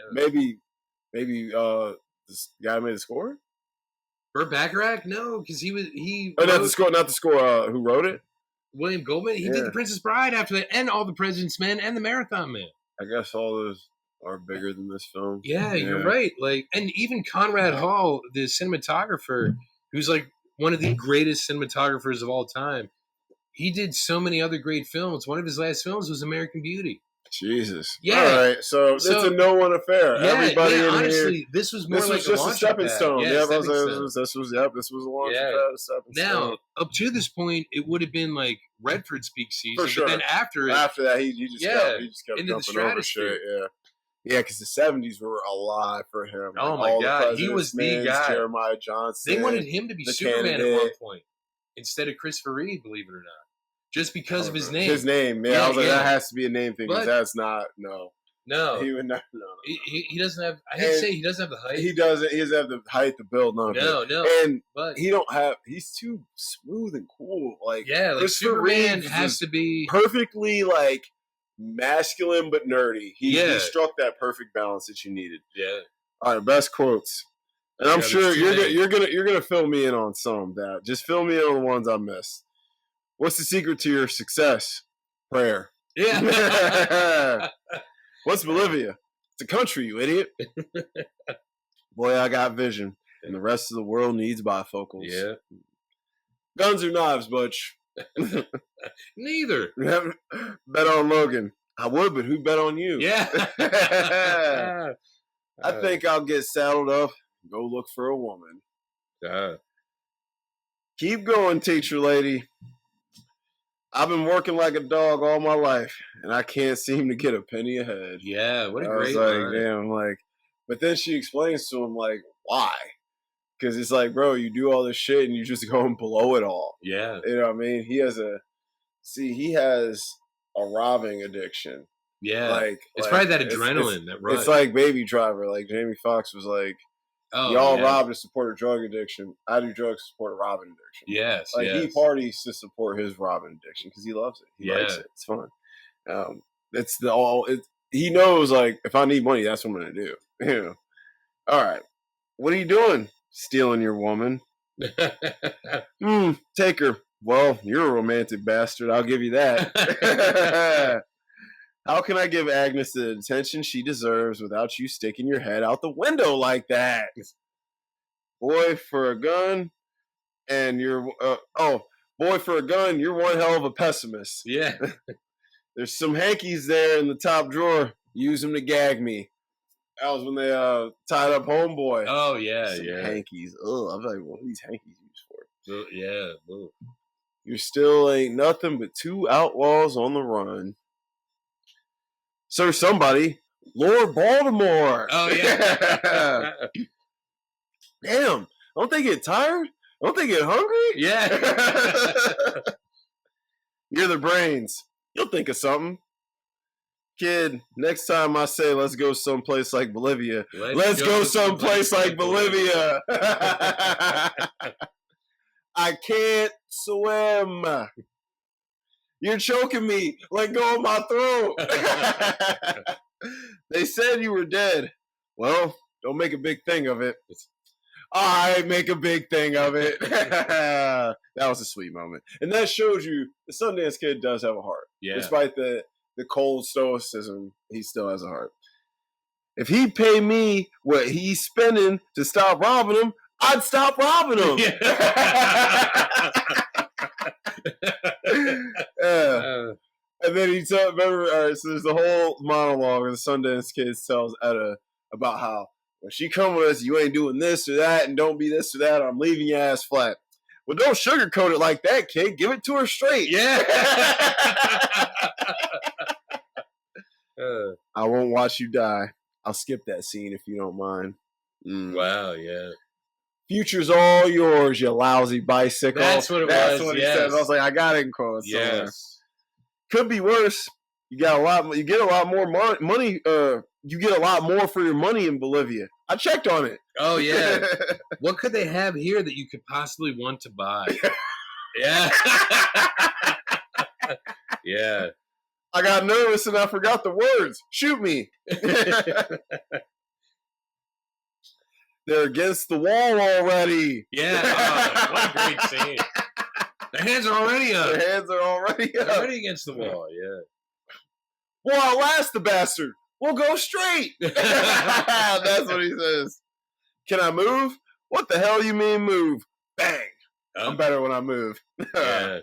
Speaker 1: Maybe this guy made the score?
Speaker 2: Burt Bacharach? No, because he.
Speaker 1: Oh, not the score. Who wrote it?
Speaker 2: William Goldman. He did The Princess Bride after that, and All the President's Men, and The Marathon Man.
Speaker 1: I guess all those are bigger than this film.
Speaker 2: Yeah, you're right. Like, and even Conrad Hall, the cinematographer, who's like one of the greatest cinematographers of all time, he did so many other great films. One of his last films was American Beauty.
Speaker 1: Jesus.
Speaker 2: Yeah.
Speaker 1: All right. So it's a no one affair.
Speaker 2: Yeah,
Speaker 1: Everybody in
Speaker 2: honestly,
Speaker 1: here.
Speaker 2: This was more like
Speaker 1: just a stepping stone.
Speaker 2: Yeah,
Speaker 1: this was a launch pad, a stepping stone.
Speaker 2: Now, up to this point, it would have been like Redford's peak season.
Speaker 1: For sure.
Speaker 2: But then after
Speaker 1: that, he just kept
Speaker 2: into the
Speaker 1: jumping over shit. Yeah. Yeah, because the 70s were alive for him.
Speaker 2: Oh, my God. He was the guy.
Speaker 1: Jeremiah Johnson.
Speaker 2: They wanted him to be Superman at one point instead of Christopher Reeve, believe it or not. Just because of his name.
Speaker 1: His name, yeah. I was like, that has to be a name thing because that's not, no.
Speaker 2: No.
Speaker 1: He would not, no.
Speaker 2: He doesn't have, I hate to say he doesn't have the height.
Speaker 1: He doesn't have the height, the build, none of it.
Speaker 2: No.
Speaker 1: And he's too smooth and cool. Like,
Speaker 2: like Superman has to be
Speaker 1: perfectly, like, masculine but nerdy. He struck that perfect balance that you needed.
Speaker 2: Yeah.
Speaker 1: All right, best quotes. And I'm sure you're gonna fill me in on some, Dad. Just fill me in on the ones I missed. What's the secret to your success? Prayer.
Speaker 2: Yeah.
Speaker 1: What's Bolivia? It's a country, you idiot. Boy, I got vision, and the rest of the world needs bifocals.
Speaker 2: Yeah.
Speaker 1: Guns or knives, Butch?
Speaker 2: Neither.
Speaker 1: Bet on Logan. I would, but who bet on you?
Speaker 2: Yeah.
Speaker 1: I think I'll get saddled up and go look for a woman. Keep going, teacher lady. I've been working like a dog all my life, and I can't seem to get a penny ahead.
Speaker 2: Yeah, what a great
Speaker 1: line. Damn, like, but then she explains to him, like, why? Because it's like, bro, you do all this shit, and you just go and blow it all.
Speaker 2: Yeah.
Speaker 1: You know what I mean? He has a robbing addiction.
Speaker 2: Yeah. It's probably that adrenaline, that rush.
Speaker 1: It's like Baby Driver. Like, Jamie Foxx was like, y'all rob to support a drug addiction. I do drugs to support a robbing addiction.
Speaker 2: Yes.
Speaker 1: Like, he parties to support his robbing addiction because he loves it. He likes it. It's fun. He knows, like, if I need money, that's what I'm going to do. You know? All right. What are you doing? Stealing your woman. Take her. Well, you're a romantic bastard. I'll give you that. How can I give Agnes the attention she deserves without you sticking your head out the window like that? Boy, for a gun, and you're boy, for a gun, you're one hell of a pessimist.
Speaker 2: Yeah.
Speaker 1: There's some hankies there in the top drawer. Use them to gag me. That was when they tied up Homeboy.
Speaker 2: Oh, yeah,
Speaker 1: some hankies. Oh, I'm like, what are these hankies used for?
Speaker 2: Yeah.
Speaker 1: You still ain't nothing but two outlaws on the run. Sir, somebody, Lord Baltimore.
Speaker 2: Oh, yeah.
Speaker 1: Damn. Don't they get tired? Don't they get hungry?
Speaker 2: Yeah.
Speaker 1: You're the brains. You'll think of something. Kid, next time I say let's go someplace like Bolivia, let's go someplace like Bolivia. I can't swim. You're choking me. Let go of my throat. They said you were dead. Well, don't make a big thing of it. I make a big thing of it. That was a sweet moment. And that shows you the Sundance Kid does have a heart.
Speaker 2: Yeah.
Speaker 1: Despite the cold stoicism, he still has a heart. If he'd pay me what he's spending to stop robbing him, I'd stop robbing him. And then he tells, remember, all right, so there's the whole monologue of the Sundance Kids tells Etta about how when she come with us, you ain't doing this or that, and don't be this or that, or I'm leaving your ass flat. Well, don't sugarcoat it like that, kid. Give it to her straight.
Speaker 2: Yeah.
Speaker 1: I won't watch you die. I'll skip that scene if you don't mind.
Speaker 2: Wow, yeah.
Speaker 1: Future's all yours, you lousy bicycle.
Speaker 2: That's what it was.
Speaker 1: That's what he said. I was like, I got it in quotes.
Speaker 2: Yes.
Speaker 1: Could be worse. You got a lot. You get a lot more money. You get a lot more for your money in Bolivia. I checked on it.
Speaker 2: Oh yeah. What could they have here that you could possibly want to buy? Yeah. Yeah.
Speaker 1: I got nervous and I forgot the words. Shoot me. They're against the wall already.
Speaker 2: Yeah. Oh, what a great scene. Their hands are already up.
Speaker 1: Their hands are already up.
Speaker 2: They're already against the wall, yeah.
Speaker 1: We'll outlast the bastard. We'll go straight. That's what he says. Can I move? What the hell you mean move? Bang. I'm better when I move.
Speaker 2: Yeah.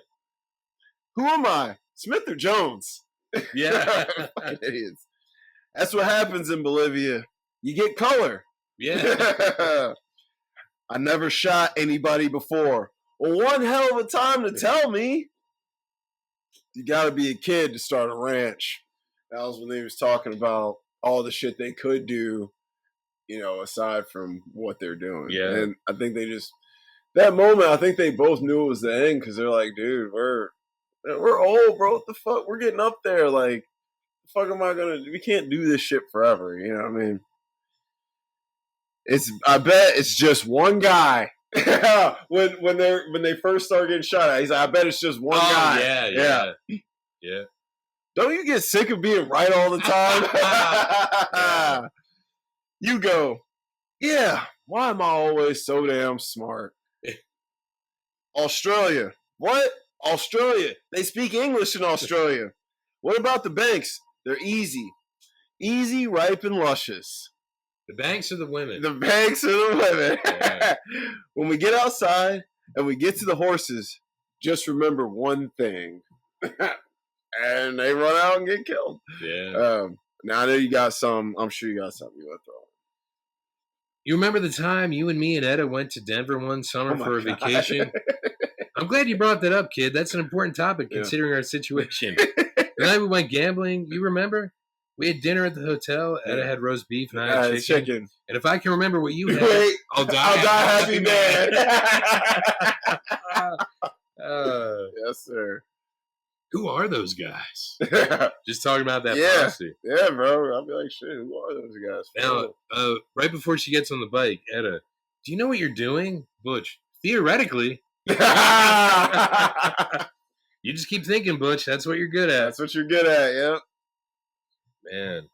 Speaker 1: Who am I? Smith or Jones?
Speaker 2: Yeah.
Speaker 1: Fucking idiots. That's what happens in Bolivia. You get color.
Speaker 2: Yeah.
Speaker 1: I never shot anybody before. Well, one hell of a time to tell me. You got to be a kid to start a ranch. That was when they was talking about all the shit they could do, you know, aside from what they're doing.
Speaker 2: Yeah.
Speaker 1: And I think they just, that moment, I think they both knew it was the end because they're like, dude, we're old, bro. What the fuck? We're getting up there. Like, the fuck am I going to, we can't do this shit forever. You know what I mean? I bet it's just one guy. when they first start getting shot at, he's like, I bet it's just one guy.
Speaker 2: Yeah.
Speaker 1: Don't you get sick of being right all the time?
Speaker 2: Yeah.
Speaker 1: You go, yeah, why am I always so damn smart? Australia. What? Australia. They speak English in Australia. What about the banks? They're easy. Easy, ripe, and luscious.
Speaker 2: The banks are the women.
Speaker 1: The banks are the women.
Speaker 2: Yeah.
Speaker 1: When we get outside and we get to the horses, just remember one thing. And they run out and get killed.
Speaker 2: Yeah.
Speaker 1: Now I know you got some. I'm sure you got something you want to throw.
Speaker 2: You remember the time you and me and Etta went to Denver one summer for a vacation? I'm glad you brought that up, kid. That's an important topic considering our situation. The night we went gambling, you remember? We had dinner at the hotel. Etta had roast beef and I had chicken. And if I can remember what you had, I'll die happy man.
Speaker 1: Yes, sir.
Speaker 2: Who are those guys? Just talking about that posse.
Speaker 1: Yeah, bro. I'll be like, shit, who are those guys?
Speaker 2: Now, right before she gets on the bike, Etta, do you know what you're doing? Butch, theoretically. You just keep thinking, Butch. That's what you're good at.
Speaker 1: That's what you're good at, yep.
Speaker 2: Man,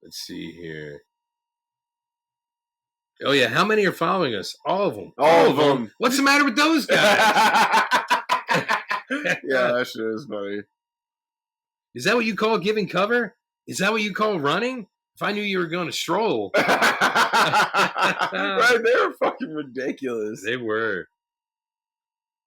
Speaker 2: let's see here. Oh, yeah. How many are following us? All of them.
Speaker 1: All of them.
Speaker 2: What's the matter with those guys?
Speaker 1: Yeah, that shit is funny.
Speaker 2: Is that what you call giving cover? Is that what you call running? If I knew you were going to stroll.
Speaker 1: Right, they were fucking ridiculous.
Speaker 2: They were.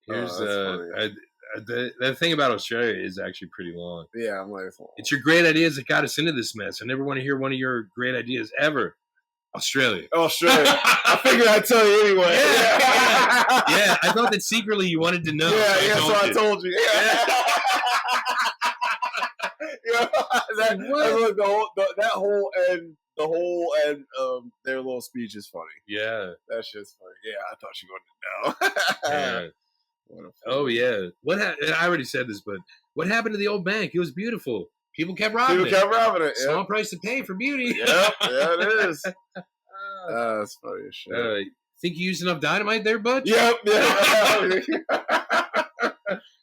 Speaker 2: Here's the thing about Australia is actually pretty long.
Speaker 1: Yeah, I'm like,
Speaker 2: it's your great ideas that got us into this mess. I never want to hear one of your great ideas ever. Australia. I figured I'd tell you anyway. Yeah, I thought that secretly you wanted to know.
Speaker 1: So I told you. That whole end, their little speech is funny.
Speaker 2: Yeah,
Speaker 1: that shit's funny. Yeah, I thought you wanted to know.
Speaker 2: Oh yeah, I already said this, but what happened to the old bank? It was beautiful. People kept robbing it. Small price to pay for beauty.
Speaker 1: Yeah, it is. That's funny as shit.
Speaker 2: Think you used enough dynamite there, Butch?
Speaker 1: Yep.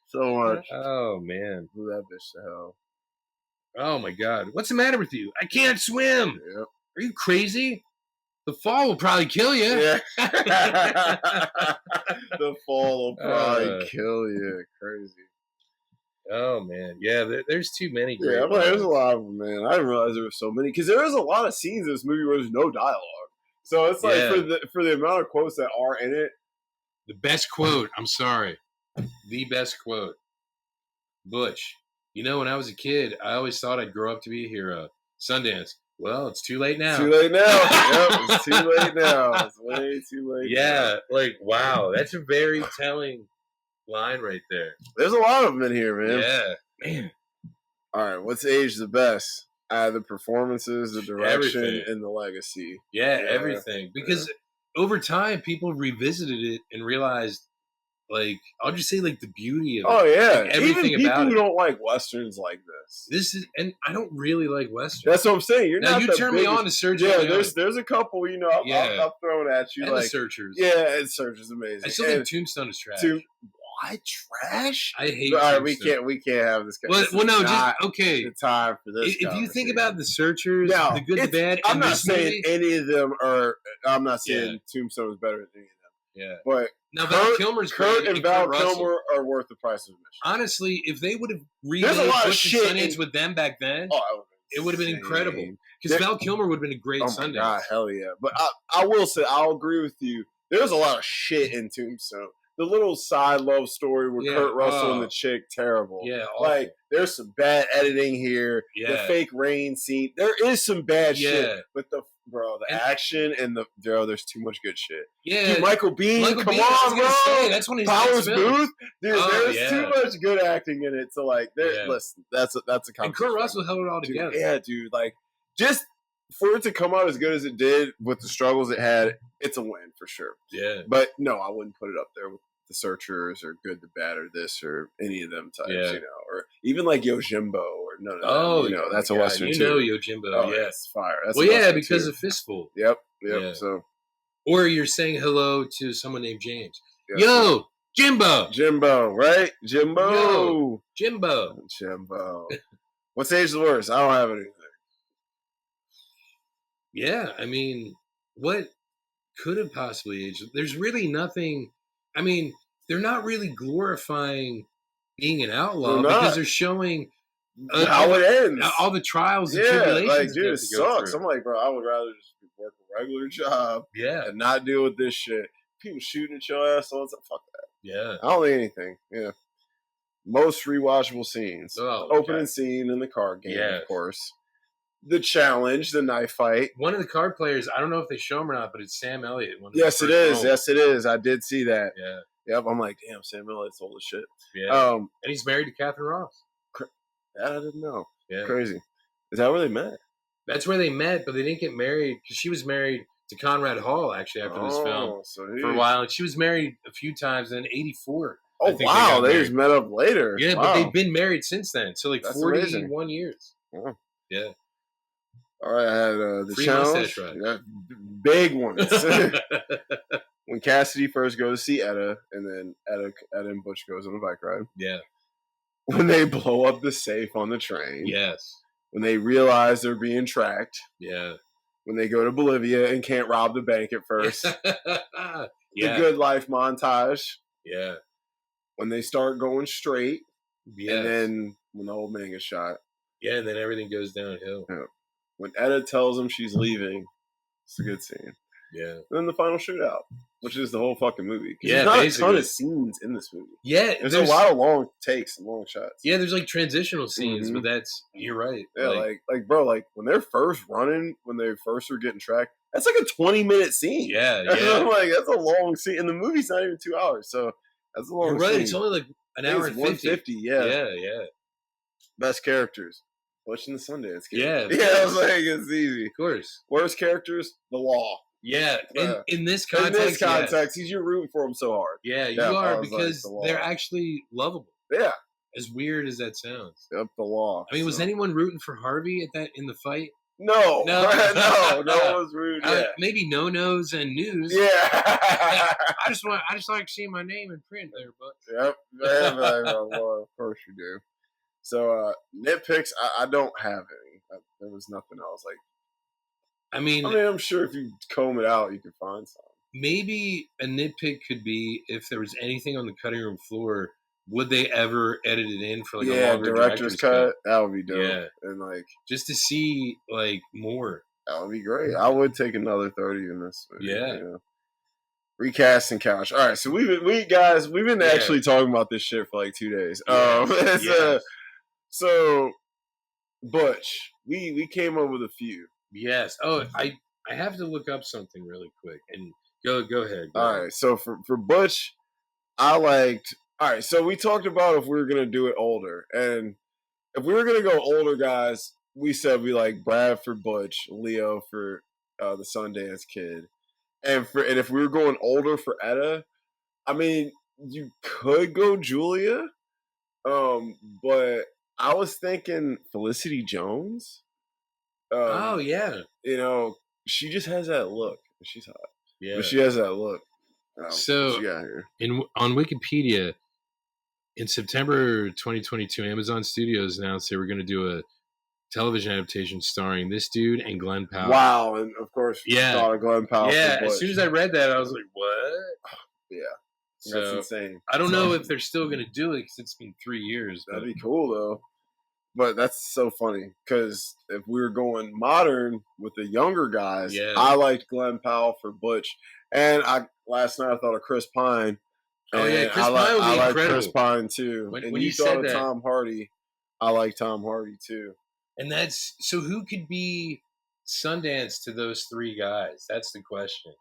Speaker 1: So much.
Speaker 2: Oh man,
Speaker 1: blew that bitch to hell.
Speaker 2: Oh my god, what's the matter with you? I can't swim.
Speaker 1: Yep.
Speaker 2: Are you crazy? The fall will probably kill you.
Speaker 1: Yeah. The fall will probably kill you. Crazy.
Speaker 2: Oh man, yeah. There's too many.
Speaker 1: Great I'm like, there's a lot of them, man. I didn't realize there were so many because there is a lot of scenes in this movie where there's no dialogue. So it's like for the amount of quotes that are in it.
Speaker 2: The best quote. I'm sorry. The best quote. Butch, You know, when I was a kid, I always thought I'd grow up to be a hero. Sundance. Well, it's too late now.
Speaker 1: Too late now. Yep, it's too late now. It's way too late.
Speaker 2: Yeah, like wow, that's a very telling line right there.
Speaker 1: There's a lot of them in here, man.
Speaker 2: Yeah, man.
Speaker 1: All right, what's aged the best? The performances, the direction,
Speaker 2: Everything.
Speaker 1: and the legacy.
Speaker 2: Yeah, everything. Because over time, people revisited it and realized, like, I'll just say, like, the beauty of it.
Speaker 1: Oh yeah,
Speaker 2: like, everything
Speaker 1: even people
Speaker 2: about
Speaker 1: who
Speaker 2: it.
Speaker 1: don't like westerns like this.
Speaker 2: This is, and I don't really like westerns.
Speaker 1: That's what I'm saying. You're
Speaker 2: now
Speaker 1: not
Speaker 2: you
Speaker 1: the
Speaker 2: turn
Speaker 1: biggest,
Speaker 2: me on to Search.
Speaker 1: Yeah, there's a couple. You know, I'll throw it at you.
Speaker 2: And
Speaker 1: like
Speaker 2: the Searchers.
Speaker 1: Yeah, and Search is amazing.
Speaker 2: I still think Tombstone is trash.
Speaker 1: What trash?
Speaker 2: I hate.
Speaker 1: All right,
Speaker 2: Tombstone.
Speaker 1: we can't have this.
Speaker 2: Well, no, just okay.
Speaker 1: The time for this.
Speaker 2: If you think about the Searchers,
Speaker 1: now,
Speaker 2: the good, the bad,
Speaker 1: I'm not saying any of them are. I'm not saying Tombstone is better than any of them.
Speaker 2: Yeah,
Speaker 1: but
Speaker 2: now Val Kilmer's
Speaker 1: Kurt and Val Kilmer are worth the price of admission.
Speaker 2: Honestly, if they would have remade Butch Sundance with them back then, it would have been incredible. Because Val Kilmer would have been a great Sundance.
Speaker 1: God, hell yeah! But I will say, I'll agree with you. There's a lot of shit in Tombstone. The little side love story with Kurt Russell and the chick, terrible.
Speaker 2: Yeah,
Speaker 1: like there's some bad editing here.
Speaker 2: Yeah.
Speaker 1: The fake rain scene, there is some bad shit. But the action and there's too much good shit.
Speaker 2: Yeah,
Speaker 1: dude, Michael Biehn, come on, bro. That's when he's Powers Booth, dude. There's too much good acting in it. So like, listen, that's a conversation.
Speaker 2: And Kurt Russell held it all together.
Speaker 1: Yeah, dude. Like just for it to come out as good as it did with the struggles it had, it's a win for sure.
Speaker 2: Yeah.
Speaker 1: But no, I wouldn't put it up there with the Searchers or Good, the Bad, or this or any of them types, you know, or even like Yojimbo or none of that.
Speaker 2: Oh,
Speaker 1: you know, that's a Western too.
Speaker 2: You know Yojimbo,
Speaker 1: it's fire. That's
Speaker 2: because of Fistful.
Speaker 1: Yep. So,
Speaker 2: or you're saying hello to someone named James. Yo, Jimbo,
Speaker 1: right? Jimbo. What's age the worst? I don't have anything.
Speaker 2: Yeah, I mean, what could have possibly aged? There's really nothing. I mean, they're not really glorifying being an outlaw because they're showing
Speaker 1: how it ends,
Speaker 2: all the trials and tribulations.
Speaker 1: Like, dude, it sucks. I'm like, bro, I would rather just work a regular job, and not deal with this shit. People shooting at your ass, so it's like, fuck that.
Speaker 2: Yeah,
Speaker 1: I don't think anything. Yeah, most rewatchable scenes. Opening scene in the card game, of course. The challenge, the knife fight.
Speaker 2: One of the card players, I don't know if they show him or not, but it's Sam Elliott.
Speaker 1: Yes, it is. Yes, it is. I did see that.
Speaker 2: Yeah.
Speaker 1: Yep. I'm like, damn, Sam Elliott's old as shit.
Speaker 2: Yeah. And he's married to Catherine Ross.
Speaker 1: That I didn't know.
Speaker 2: Yeah.
Speaker 1: Crazy. Is that where they met?
Speaker 2: That's where they met, but they didn't get married because she was married to Conrad Hall actually after this film for a while. And she was married a few times. And in '84.
Speaker 1: Oh wow, they just met up later.
Speaker 2: Yeah, but they've been married since then. So like 41 years.
Speaker 1: Wow.
Speaker 2: Yeah.
Speaker 1: All right, I had the
Speaker 2: Free
Speaker 1: challenge. Big ones. When Cassidy first goes to see Etta, and then Etta and Butch goes on a bike ride.
Speaker 2: Yeah.
Speaker 1: When they blow up the safe on the train.
Speaker 2: Yes.
Speaker 1: When they realize they're being tracked.
Speaker 2: Yeah.
Speaker 1: When they go to Bolivia and can't rob the bank at first. The good life montage.
Speaker 2: Yeah.
Speaker 1: When they start going straight.
Speaker 2: Yes.
Speaker 1: And then when the old man gets shot.
Speaker 2: Yeah, and then everything goes downhill.
Speaker 1: Yeah. When Etta tells him she's leaving, it's a good scene.
Speaker 2: Yeah.
Speaker 1: And then the final shootout, which is the whole fucking movie.
Speaker 2: Yeah,
Speaker 1: there's not a ton of scenes in this movie.
Speaker 2: Yeah.
Speaker 1: There's a lot of long takes and long shots.
Speaker 2: Yeah, there's like transitional scenes, but you're right.
Speaker 1: Yeah, like bro, like when they're first running, when they first are getting tracked, that's like a 20-minute scene.
Speaker 2: Yeah,
Speaker 1: I'm like, that's a long scene. And the movie's not even 2 hours, so that's a long scene.
Speaker 2: You're right, it's only like an hour and
Speaker 1: 150, yeah.
Speaker 2: Yeah.
Speaker 1: Best characters. Watching the Sundance Kid.
Speaker 2: Yeah.
Speaker 1: I was like, it's easy.
Speaker 2: Of course.
Speaker 1: Worst characters, the law.
Speaker 2: Yeah. In this context,
Speaker 1: you're rooting for them so hard.
Speaker 2: Yeah, you are because they're actually lovable.
Speaker 1: Yeah.
Speaker 2: As weird as that sounds.
Speaker 1: Yep, the law.
Speaker 2: I mean, was anyone rooting for Harvey in the fight?
Speaker 1: No. No one was rooting.
Speaker 2: Maybe no-nos and news.
Speaker 1: Yeah.
Speaker 2: I just like seeing my name in print there, but.
Speaker 1: Yep. Well, of course you do. So nitpicks, I don't have any. There was nothing else. Like, I mean, I'm sure if you comb it out, you could find some.
Speaker 2: Maybe a nitpick could be if there was anything on the cutting room floor, would they ever edit it in for like a longer director's cut? That
Speaker 1: would be dope. Yeah, and like
Speaker 2: just to see like more.
Speaker 1: That would be great. I would take another 30 in this movie. Yeah. You know? Recasting couch. All right, so we've been actually talking about this shit for like 2 days. So Butch, we came up with a few.
Speaker 2: Yes. Oh, I have to look up something really quick and go ahead. Go
Speaker 1: All
Speaker 2: ahead.
Speaker 1: right. So for Butch, I liked. All right. So we talked about if we were gonna do it older, and if we were gonna go older guys, we said we like Brad for Butch, Leo for the Sundance Kid, and if we were going older for Etta, I mean, you could go Julia, but I was thinking Felicity Jones.
Speaker 2: Oh
Speaker 1: Um,
Speaker 2: yeah.
Speaker 1: you know, she just has that look. She's hot,
Speaker 2: Yeah.
Speaker 1: but she has that look. What
Speaker 2: So
Speaker 1: you got here?
Speaker 2: on Wikipedia, in September 2022, Amazon Studios announced they were going to do a television adaptation starring this dude and Glenn Powell.
Speaker 1: Wow, and of course, thought of Glenn Powell.
Speaker 2: Yeah, as soon as I read that, I was like, "What?"
Speaker 1: Yeah,
Speaker 2: So,
Speaker 1: that's insane.
Speaker 2: I don't know if they're still going to do it because it's been 3 years.
Speaker 1: That'd be cool though. But that's so funny because if we were going modern with the younger guys, I liked Glenn Powell for Butch, and last night I thought of Chris Pine.
Speaker 2: Oh yeah, Chris Pine would be incredible.
Speaker 1: Chris Pine too.
Speaker 2: When you thought of
Speaker 1: Tom Hardy, I like Tom Hardy too.
Speaker 2: And that's so. Who could be Sundance to those three guys? That's the question.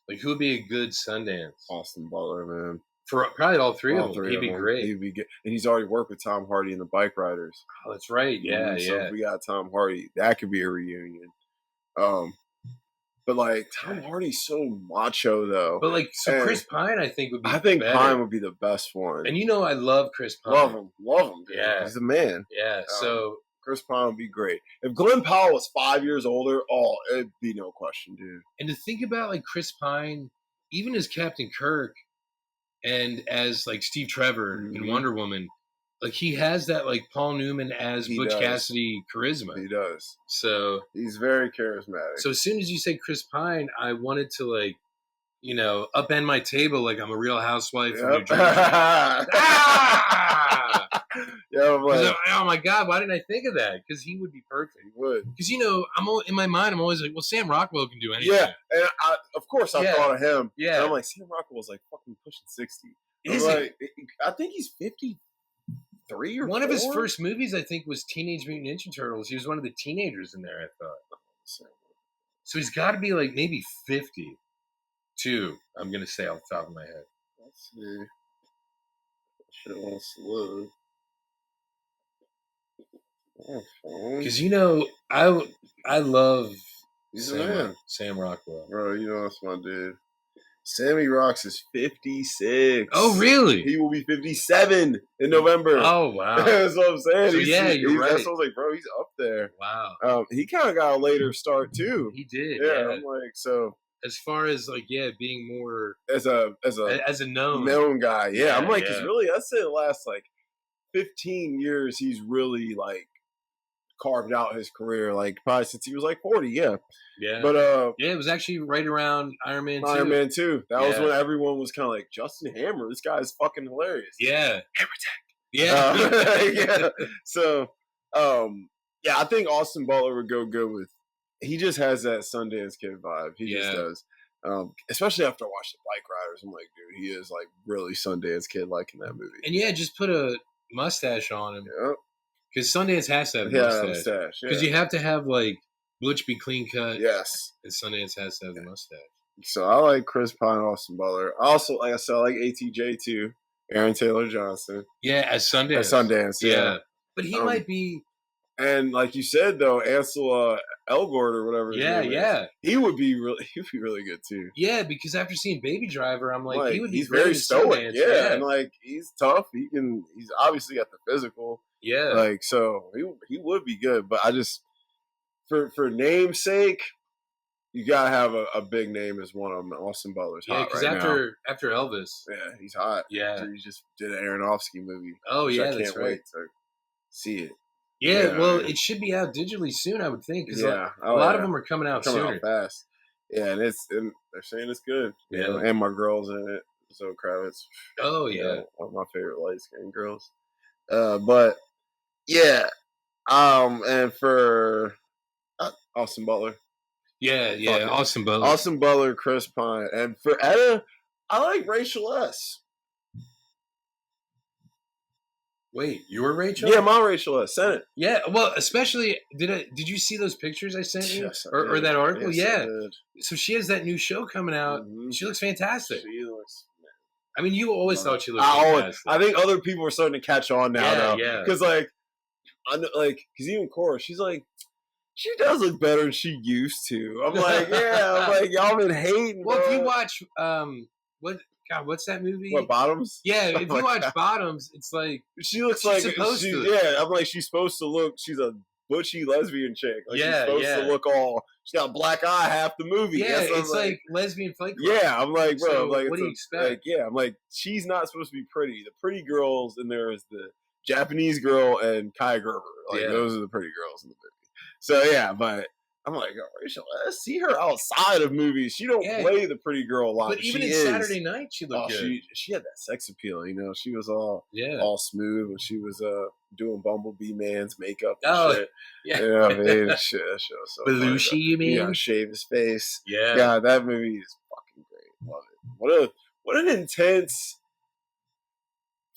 Speaker 2: Like, who would be a good Sundance?
Speaker 1: Austin Butler, man.
Speaker 2: For probably all three of them, he'd be great.
Speaker 1: He'd be good, and he's already worked with Tom Hardy in the Bike Riders.
Speaker 2: Oh, that's right. Yeah,
Speaker 1: So if we got Tom Hardy, that could be a reunion. But like Tom Hardy's so macho though.
Speaker 2: But like, so Chris Pine, I think would be.
Speaker 1: I think better. Pine would be the best one.
Speaker 2: And I love Chris Pine.
Speaker 1: Love him. Dude. Yeah, he's the man.
Speaker 2: Yeah. So
Speaker 1: Chris Pine would be great. If Glenn Powell was 5 years older, it'd be no question, dude.
Speaker 2: And to think about like Chris Pine, even as Captain Kirk, and as like Steve Trevor in Wonder Woman, like he has that like Paul Newman as Butch Cassidy charisma.
Speaker 1: He does.
Speaker 2: So
Speaker 1: he's very charismatic.
Speaker 2: So as soon as you say Chris Pine, I wanted to like, upend my table like I'm a Real Housewife from New Jersey. Oh my God, why didn't I think of that? Because he would be perfect.
Speaker 1: He would.
Speaker 2: Because in my mind, I'm always like, well, Sam Rockwell can do anything.
Speaker 1: Yeah, and of course I thought of him.
Speaker 2: Yeah,
Speaker 1: and I'm like, Sam Rockwell's like fucking pushing 60. I think he's 53 or
Speaker 2: one
Speaker 1: 4?
Speaker 2: of his first movies, I think, was Teenage Mutant Ninja Turtles. He was one of the teenagers in there, I thought. So he's got to be like maybe 52. I'm gonna say off the top of my head.
Speaker 1: Let's see. Shit wants to load.
Speaker 2: Because I love Sam Rockwell.
Speaker 1: Bro, that's my dude. Sammy Rocks is 56.
Speaker 2: Oh, really?
Speaker 1: He will be 57 in November.
Speaker 2: Oh, wow.
Speaker 1: That's what I'm saying.
Speaker 2: So, you're right.
Speaker 1: That's what I was like, bro, he's up there.
Speaker 2: Wow.
Speaker 1: He kind of got a later start, too.
Speaker 2: He did,
Speaker 1: yeah. I'm like, so.
Speaker 2: As far as, like, being more.
Speaker 1: As a known guy. Yeah. I'm like, he's really, I'd say the last, like, 15 years, he's really, like, carved out his career, like probably since he was like 40. Yeah. But
Speaker 2: it was actually right around Iron Man 2.
Speaker 1: Iron Man 2. That was when everyone was kind of like, Justin Hammer, this guy is fucking hilarious.
Speaker 2: Yeah.
Speaker 1: Hammer Tech. Yeah. Yeah. So I think Austin Butler would go good with. He just has that Sundance Kid vibe. He just does. Especially after I watched the Bike Riders, I'm like, dude, he is like really Sundance Kid like in that movie.
Speaker 2: And just put a mustache on him.
Speaker 1: Yep.
Speaker 2: Because Sundance has to have a mustache. Because you have to have, like, Butch be clean cut.
Speaker 1: Yes.
Speaker 2: And Sundance has to have the mustache.
Speaker 1: So I like Chris Pine, Austin Butler. Also, like I said, I like ATJ too. Aaron Taylor Johnson.
Speaker 2: Yeah, as Sundance.
Speaker 1: Yeah.
Speaker 2: But he might be.
Speaker 1: And like you said, though, Ansel Elgort or whatever.
Speaker 2: Yeah.
Speaker 1: He would be really good too.
Speaker 2: Yeah, because after seeing Baby Driver, I'm like he would be.
Speaker 1: He's very stoic. Yeah, and like he's tough. He's obviously got the physical.
Speaker 2: Yeah.
Speaker 1: Like, so he would be good. But I just, for namesake, you got to have a big name as one of them. Austin Butler's hot right now. After
Speaker 2: Elvis.
Speaker 1: Yeah, he's hot.
Speaker 2: Yeah.
Speaker 1: He just did an Aronofsky movie.
Speaker 2: Oh, yeah,
Speaker 1: I can't wait to see it.
Speaker 2: Yeah, well, it should be out digitally soon, I would think. Because a lot of them are coming out sooner.
Speaker 1: Out fast. Yeah, and they're saying it's good. Yeah. And my girl's in it. Zoe Kravitz.
Speaker 2: Oh, yeah.
Speaker 1: One of my favorite light-skinned girls. But yeah, and for Austin Butler.
Speaker 2: Yeah, Austin Butler.
Speaker 1: Austin Butler, Chris Pine. And for Etta, I like Rachel S.
Speaker 2: Wait, you're Rachel?
Speaker 1: Yeah, my Rachel S. Sent it.
Speaker 2: Yeah, well, especially did you see those pictures I sent you
Speaker 1: Yes,
Speaker 2: or that article?
Speaker 1: Yes, I
Speaker 2: Yeah.
Speaker 1: did.
Speaker 2: So she has that new show coming out.
Speaker 1: Mm-hmm.
Speaker 2: She looks fantastic.
Speaker 1: She looks.
Speaker 2: I mean, you always thought she looked fantastic.
Speaker 1: I think other people are starting to catch on now, though.
Speaker 2: Yeah.
Speaker 1: Because because even Cora, she's like, she does look better than she used to. I'm like, yeah. I'm like, y'all been hating.
Speaker 2: Well,
Speaker 1: bro.
Speaker 2: if you watch what's that movie?
Speaker 1: What, Bottoms?
Speaker 2: Yeah, if you watch Bottoms, it's like
Speaker 1: she looks
Speaker 2: she's
Speaker 1: like
Speaker 2: supposed to.
Speaker 1: Yeah, I'm like, she's supposed to look. She's a butchy lesbian chick. Like, she's supposed to look all. She's got a black eye half the movie.
Speaker 2: Yeah, it's like lesbian fight club.
Speaker 1: Yeah, I'm like, bro.
Speaker 2: So
Speaker 1: like,
Speaker 2: what do you expect?
Speaker 1: Like, yeah, I'm like, she's not supposed to be pretty. The pretty girls in there is the Japanese girl and Kai Gerber. Like, those are the pretty girls in the movie. So yeah, but I'm like, oh, Rachel, let's see her outside of movies. She don't play the pretty girl a lot.
Speaker 2: But even in Saturday Night, she looked good.
Speaker 1: She had that sex appeal, you know. She was all smooth when she was doing Bumblebee Man's makeup. And shit.
Speaker 2: Yeah,
Speaker 1: you know what I mean. Shit, that show was so
Speaker 2: Belushi, you mean?
Speaker 1: Yeah, shave his face.
Speaker 2: Yeah,
Speaker 1: God, that movie is fucking great. Love it. What an intense.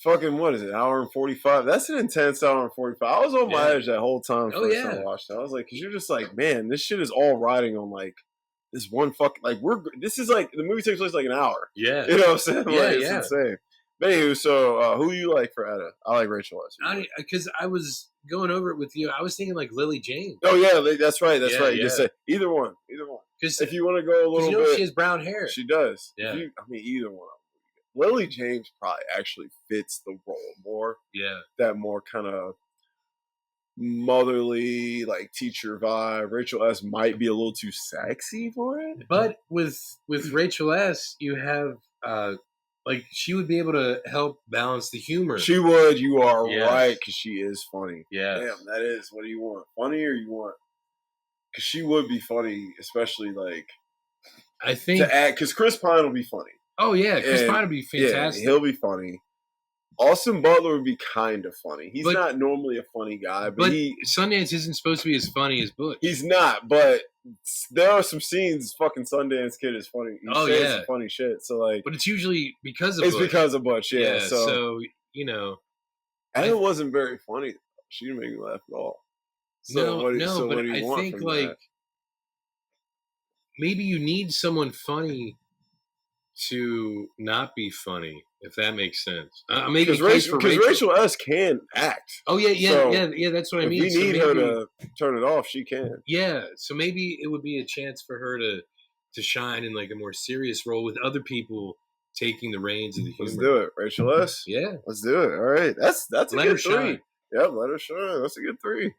Speaker 1: Fucking, what is it? Hour and 45. That's an intense hour and 45. I was on my edge that whole time. First time I watched it. I was like, because you're just like, man, this shit is all riding on like this one fucking this is like the movie takes place like an hour.
Speaker 2: Yeah,
Speaker 1: you know what I'm saying?
Speaker 2: Yeah,
Speaker 1: like, it's insane. But anyway, so who you like for Etta? I like Rachel S.
Speaker 2: Because I was going over it with you. I was thinking like Lily James.
Speaker 1: Oh yeah, that's right. That's right. You just say either one. Because if you want to go a little bit,
Speaker 2: she has brown hair.
Speaker 1: She does.
Speaker 2: Yeah,
Speaker 1: either one. Lily James probably actually fits the role more.
Speaker 2: Yeah.
Speaker 1: That more kind of motherly, like teacher vibe. Rachel S. might be a little too sexy for it.
Speaker 2: But with Rachel S., you have like she would be able to help balance the humor.
Speaker 1: She would. You are right, because she is funny.
Speaker 2: Yeah.
Speaker 1: Damn, that is. What do you want? Funny or you want? Because she would be funny, especially like
Speaker 2: I think
Speaker 1: to act. Because Chris Pine will be funny.
Speaker 2: Oh yeah, Chris Pine would be fantastic.
Speaker 1: Yeah, he'll be funny. Austin Butler would be kind of funny. He's not normally a funny guy, but
Speaker 2: Sundance isn't supposed to be as funny as Butch.
Speaker 1: He's not, but there are some scenes. Fucking Sundance Kid is funny. He says some funny shit. So like,
Speaker 2: but it's usually because of Butch.
Speaker 1: Because of Butch. Yeah.
Speaker 2: So you know,
Speaker 1: and it wasn't very funny. She didn't make me laugh at all. So what do you want
Speaker 2: think
Speaker 1: from
Speaker 2: like
Speaker 1: that?
Speaker 2: Maybe you need someone funny to not be funny, if that makes sense. Because
Speaker 1: Rachel S. can act.
Speaker 2: Oh yeah. That's what I mean.
Speaker 1: If you need her to turn it off, she can.
Speaker 2: Yeah, so maybe it would be a chance for her to shine in like a more serious role with other people taking the reins of the humor.
Speaker 1: Let's do it, Rachel S.
Speaker 2: Yeah,
Speaker 1: let's do it. All right, that's a good 3. Yep, let her shine. That's a good 3.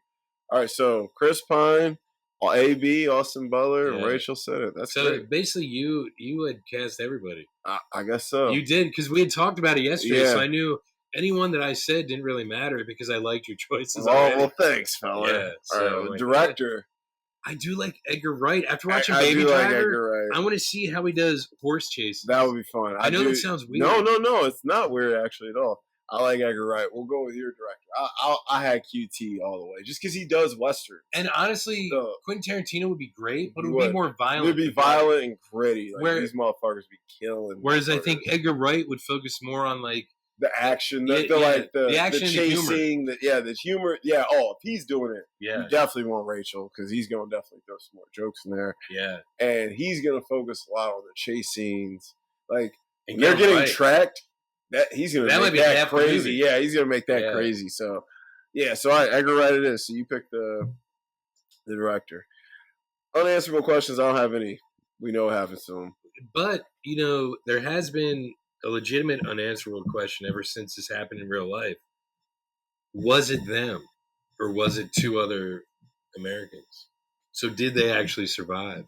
Speaker 1: All right, so Chris Pine, AB, Austin Butler, and Rachel said it. That's great.
Speaker 2: Basically, you had cast everybody.
Speaker 1: I guess so.
Speaker 2: You did, because we had talked about it yesterday, so I knew anyone that I said didn't really matter because I liked your choices.
Speaker 1: Well, thanks, fella.
Speaker 2: Yeah,
Speaker 1: all right, director.
Speaker 2: I do like Edgar Wright. After watching Baby Driver, I want to see how he does horse chases.
Speaker 1: That would be fun.
Speaker 2: I know that sounds weird.
Speaker 1: No, it's not weird actually at all. I like Edgar Wright. We'll go with your director. I had QT all the way, just because he does westerns.
Speaker 2: And honestly, Quentin Tarantino would be great, but it would be more violent.
Speaker 1: It would be violent and gritty. Like, these motherfuckers be killing.
Speaker 2: Whereas I think Edgar Wright would focus more on like
Speaker 1: the action, the action, the chasing, the humor. Yeah. Oh, if he's doing it, you definitely want Rachel, because he's gonna definitely throw some more jokes in there.
Speaker 2: Yeah.
Speaker 1: And he's gonna focus a lot on the chase scenes. Like, they're getting tracked. He's gonna make that crazy. Yeah, he's gonna make that crazy. So, Edgar Wright it is. So you pick the director. Unanswerable questions. I don't have any. We know what happens to them.
Speaker 2: But there has been a legitimate unanswerable question ever since this happened in real life. Was it them, or was it 2 other Americans? So did they actually survive?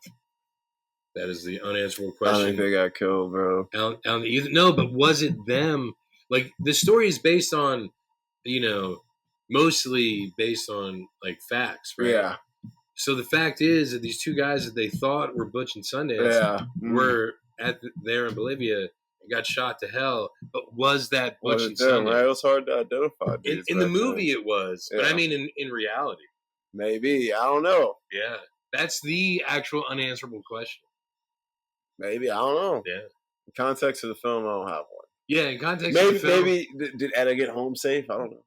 Speaker 2: That is the unanswerable question.
Speaker 1: I think they got killed, bro.
Speaker 2: No, but was it them? Like, the story is based on, mostly based on like facts, right?
Speaker 1: Yeah.
Speaker 2: So the fact is that these 2 guys that they thought were Butch and Sundance were there in Bolivia and got shot to hell. But was that Butch and Sundance?
Speaker 1: Right? It was hard to identify.
Speaker 2: In the movie, it was, but I mean, in reality,
Speaker 1: maybe, I don't know.
Speaker 2: Yeah, that's the actual unanswerable question.
Speaker 1: Maybe, I don't know.
Speaker 2: Yeah.
Speaker 1: The context of the film, I don't have one.
Speaker 2: Yeah, in context of the film.
Speaker 1: Maybe did Etta get home safe? I don't know.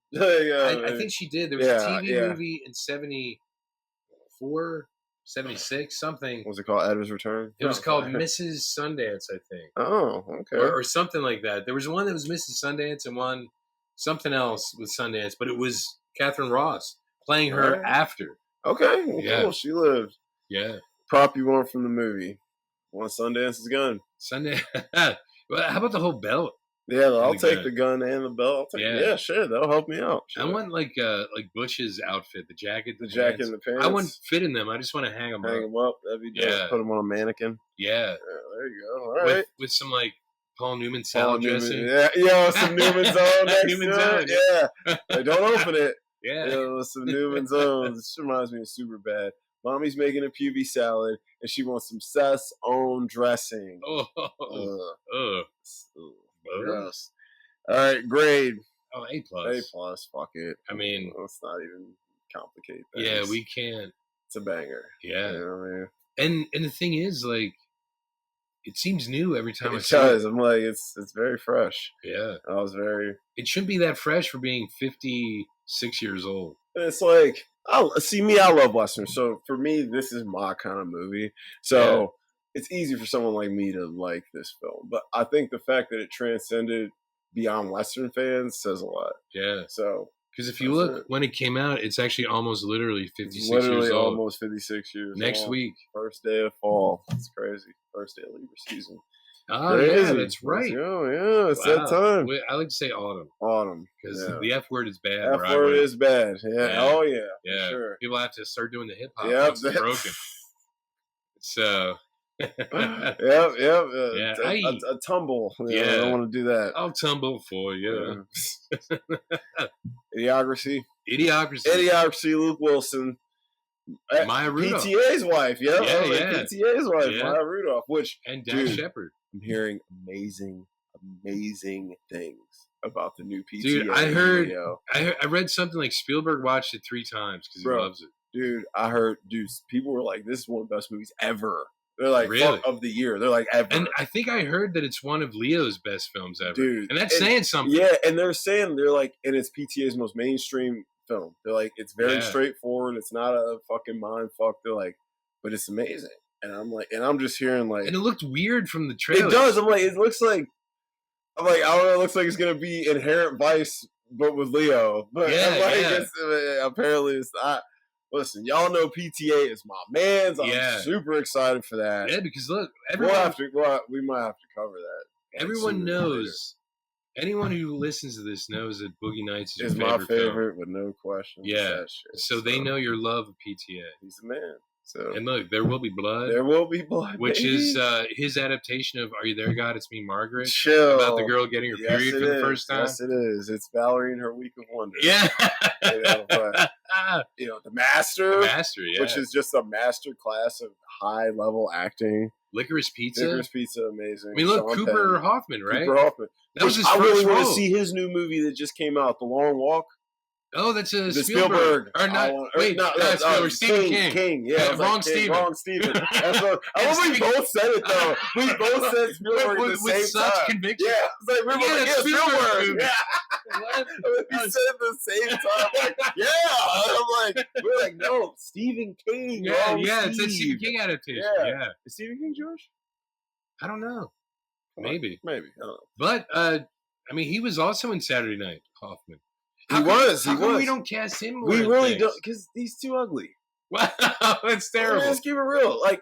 Speaker 2: I think she did. There was a TV movie in 74, 76, something.
Speaker 1: Was it called Etta's Return?
Speaker 2: It was called Mrs. Sundance, I think.
Speaker 1: Oh, okay.
Speaker 2: Or something like that. There was one that was Mrs. Sundance and one something else with Sundance, but it was Catherine Ross playing her after.
Speaker 1: Okay, well, cool. She lived.
Speaker 2: Yeah.
Speaker 1: Prop you want from the movie? Want Sundance's gun?
Speaker 2: Sundance. Well, how about the whole belt?
Speaker 1: Yeah, I'll take the gun and the belt. Yeah, sure, that'll help me out. Sure.
Speaker 2: I want like Butch's outfit, the jacket,
Speaker 1: jacket, and the pants.
Speaker 2: I wouldn't fit in them. I just want to hang them up.
Speaker 1: Hang them up. That'd be dope. Put them on a mannequin.
Speaker 2: Yeah.
Speaker 1: There you go. All right.
Speaker 2: With some like Paul Newman salad dressing.
Speaker 1: Yeah, some Newman's Own next
Speaker 2: Newman's
Speaker 1: to
Speaker 2: Own.
Speaker 1: it. Yeah. Like, don't open it.
Speaker 2: Yeah.
Speaker 1: Some Newman's Own. This reminds me of Superbad. Mommy's making a PB salad, and she wants some Seth's own dressing. Gross. All right, grade.
Speaker 2: Oh, A+.
Speaker 1: A+. Fuck it.
Speaker 2: I mean,
Speaker 1: let's not even complicate that.
Speaker 2: Yeah, we can't.
Speaker 1: It's a banger.
Speaker 2: Yeah.
Speaker 1: You know what I mean?
Speaker 2: And the thing is, like, it seems new every time I
Speaker 1: see it. I'm like, it's very fresh.
Speaker 2: Yeah. It shouldn't be that fresh for being 56 years old.
Speaker 1: And it's like, I love Westerns. So for me, this is my kind of movie. So it's easy for someone like me to like this film. But I think the fact that it transcended beyond Western fans says a lot.
Speaker 2: Yeah.
Speaker 1: So
Speaker 2: because if you look when it came out, it's actually almost literally 56 years old.
Speaker 1: Almost 56 years
Speaker 2: next
Speaker 1: old.
Speaker 2: Week.
Speaker 1: First day of fall. It's crazy. First day of Libra season.
Speaker 2: Oh, yeah, that's right.
Speaker 1: Yeah, it's that time.
Speaker 2: I like to say autumn.
Speaker 1: Autumn.
Speaker 2: Because the F word is bad.
Speaker 1: F word is bad. Yeah. Oh, yeah.
Speaker 2: Yeah.
Speaker 1: Sure.
Speaker 2: People have to start doing the hip hop.
Speaker 1: Yep.
Speaker 2: It's broken. So.
Speaker 1: A tumble. I don't want to do that.
Speaker 2: I'll tumble for you.
Speaker 1: Idiocracy. Luke Wilson.
Speaker 2: Maya Rudolph.
Speaker 1: PTA's wife. PTA's wife. Maya Rudolph.
Speaker 2: And Dax Shepard.
Speaker 1: I'm hearing amazing things about the new PTA.
Speaker 2: Dude, I heard. I read something like Spielberg watched it 3 times because he loves it.
Speaker 1: Dude, I heard. People were like, "This is one of the best movies ever." They're like,
Speaker 2: really?
Speaker 1: Of the year. They're like, ever.
Speaker 2: And I think I heard that it's one of Leo's best films ever.
Speaker 1: Dude.
Speaker 2: And that's saying something.
Speaker 1: Yeah, and they're like, and it's PTA's most mainstream film. They're like, it's very straightforward. It's not a fucking mind fuck. They're like, but it's amazing. And I'm like, and I'm just hearing like.
Speaker 2: And it looked weird from the trailer.
Speaker 1: It does. I'm like, it looks like, I don't know, it looks like it's going to be Inherent Vice, but with Leo. But apparently it's not. Listen, y'all know PTA is my man's. I'm super excited for that.
Speaker 2: Yeah, because look,
Speaker 1: we might have to cover that.
Speaker 2: Everyone knows. Anyone who listens to this knows that Boogie Nights is
Speaker 1: my favorite with no question.
Speaker 2: Yeah, so they know your love of PTA.
Speaker 1: He's the man. So
Speaker 2: and look, There Will Be Blood.
Speaker 1: There Will Be Blood,
Speaker 2: which is his adaptation of "Are You There, God? It's Me, Margaret."
Speaker 1: Chill.
Speaker 2: About the girl getting her period for the first time.
Speaker 1: Yes, it is. It's Valerie in her week of wonder.
Speaker 2: Yeah.
Speaker 1: The Master.
Speaker 2: Yeah.
Speaker 1: Which is just a master class of high level acting.
Speaker 2: Licorice Pizza,
Speaker 1: amazing.
Speaker 2: I mean, look, Cooper Hoffman, right?
Speaker 1: Cooper Hoffman.
Speaker 2: That was his
Speaker 1: I
Speaker 2: first
Speaker 1: really want
Speaker 2: role.
Speaker 1: to see his new movie that just came out, The Long Walk.
Speaker 2: Oh, that's a Spielberg. Or not? Spielberg. Stephen King.
Speaker 1: Yeah,
Speaker 2: wrong Stephen.
Speaker 1: Wrong Stephen. That's what, I love we both said it though. We both said Spielberg at the same
Speaker 2: with such
Speaker 1: time.
Speaker 2: conviction.
Speaker 1: Yeah, it's like, we were like,
Speaker 2: Spielberg.
Speaker 1: Yeah. We said it at the same time. Like, I'm like, we're like, no, Stephen King.
Speaker 2: It's a Stephen King adaptation. Yeah.
Speaker 1: Is Stephen King Jewish?
Speaker 2: I don't know. Maybe.
Speaker 1: I don't know.
Speaker 2: But I mean, he was also in Saturday Night. Hoffman.
Speaker 1: He was.
Speaker 2: We don't cast him more.
Speaker 1: We really don't, because he's too ugly.
Speaker 2: Wow, that's terrible.
Speaker 1: Let's keep it real. Like,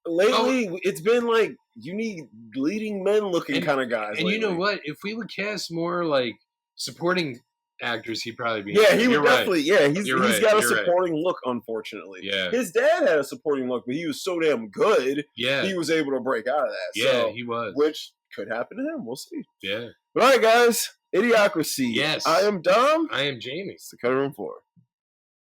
Speaker 1: lately it's been like you need leading men looking kind of guys.
Speaker 2: And
Speaker 1: lately.
Speaker 2: you know what? If we would cast more like supporting actors, he'd probably be.
Speaker 1: Yeah, he would definitely.
Speaker 2: Right.
Speaker 1: Yeah, he's got a supporting look. Unfortunately, his dad had a supporting look, but he was so damn good.
Speaker 2: Yeah,
Speaker 1: he was able to break out of that.
Speaker 2: Yeah, he was.
Speaker 1: Which could happen to him. We'll see.
Speaker 2: Yeah.
Speaker 1: All right, guys. Idiocracy.
Speaker 2: Yes.
Speaker 1: I am Dom.
Speaker 2: I am Jamie.
Speaker 1: It's the Cut Room Floor.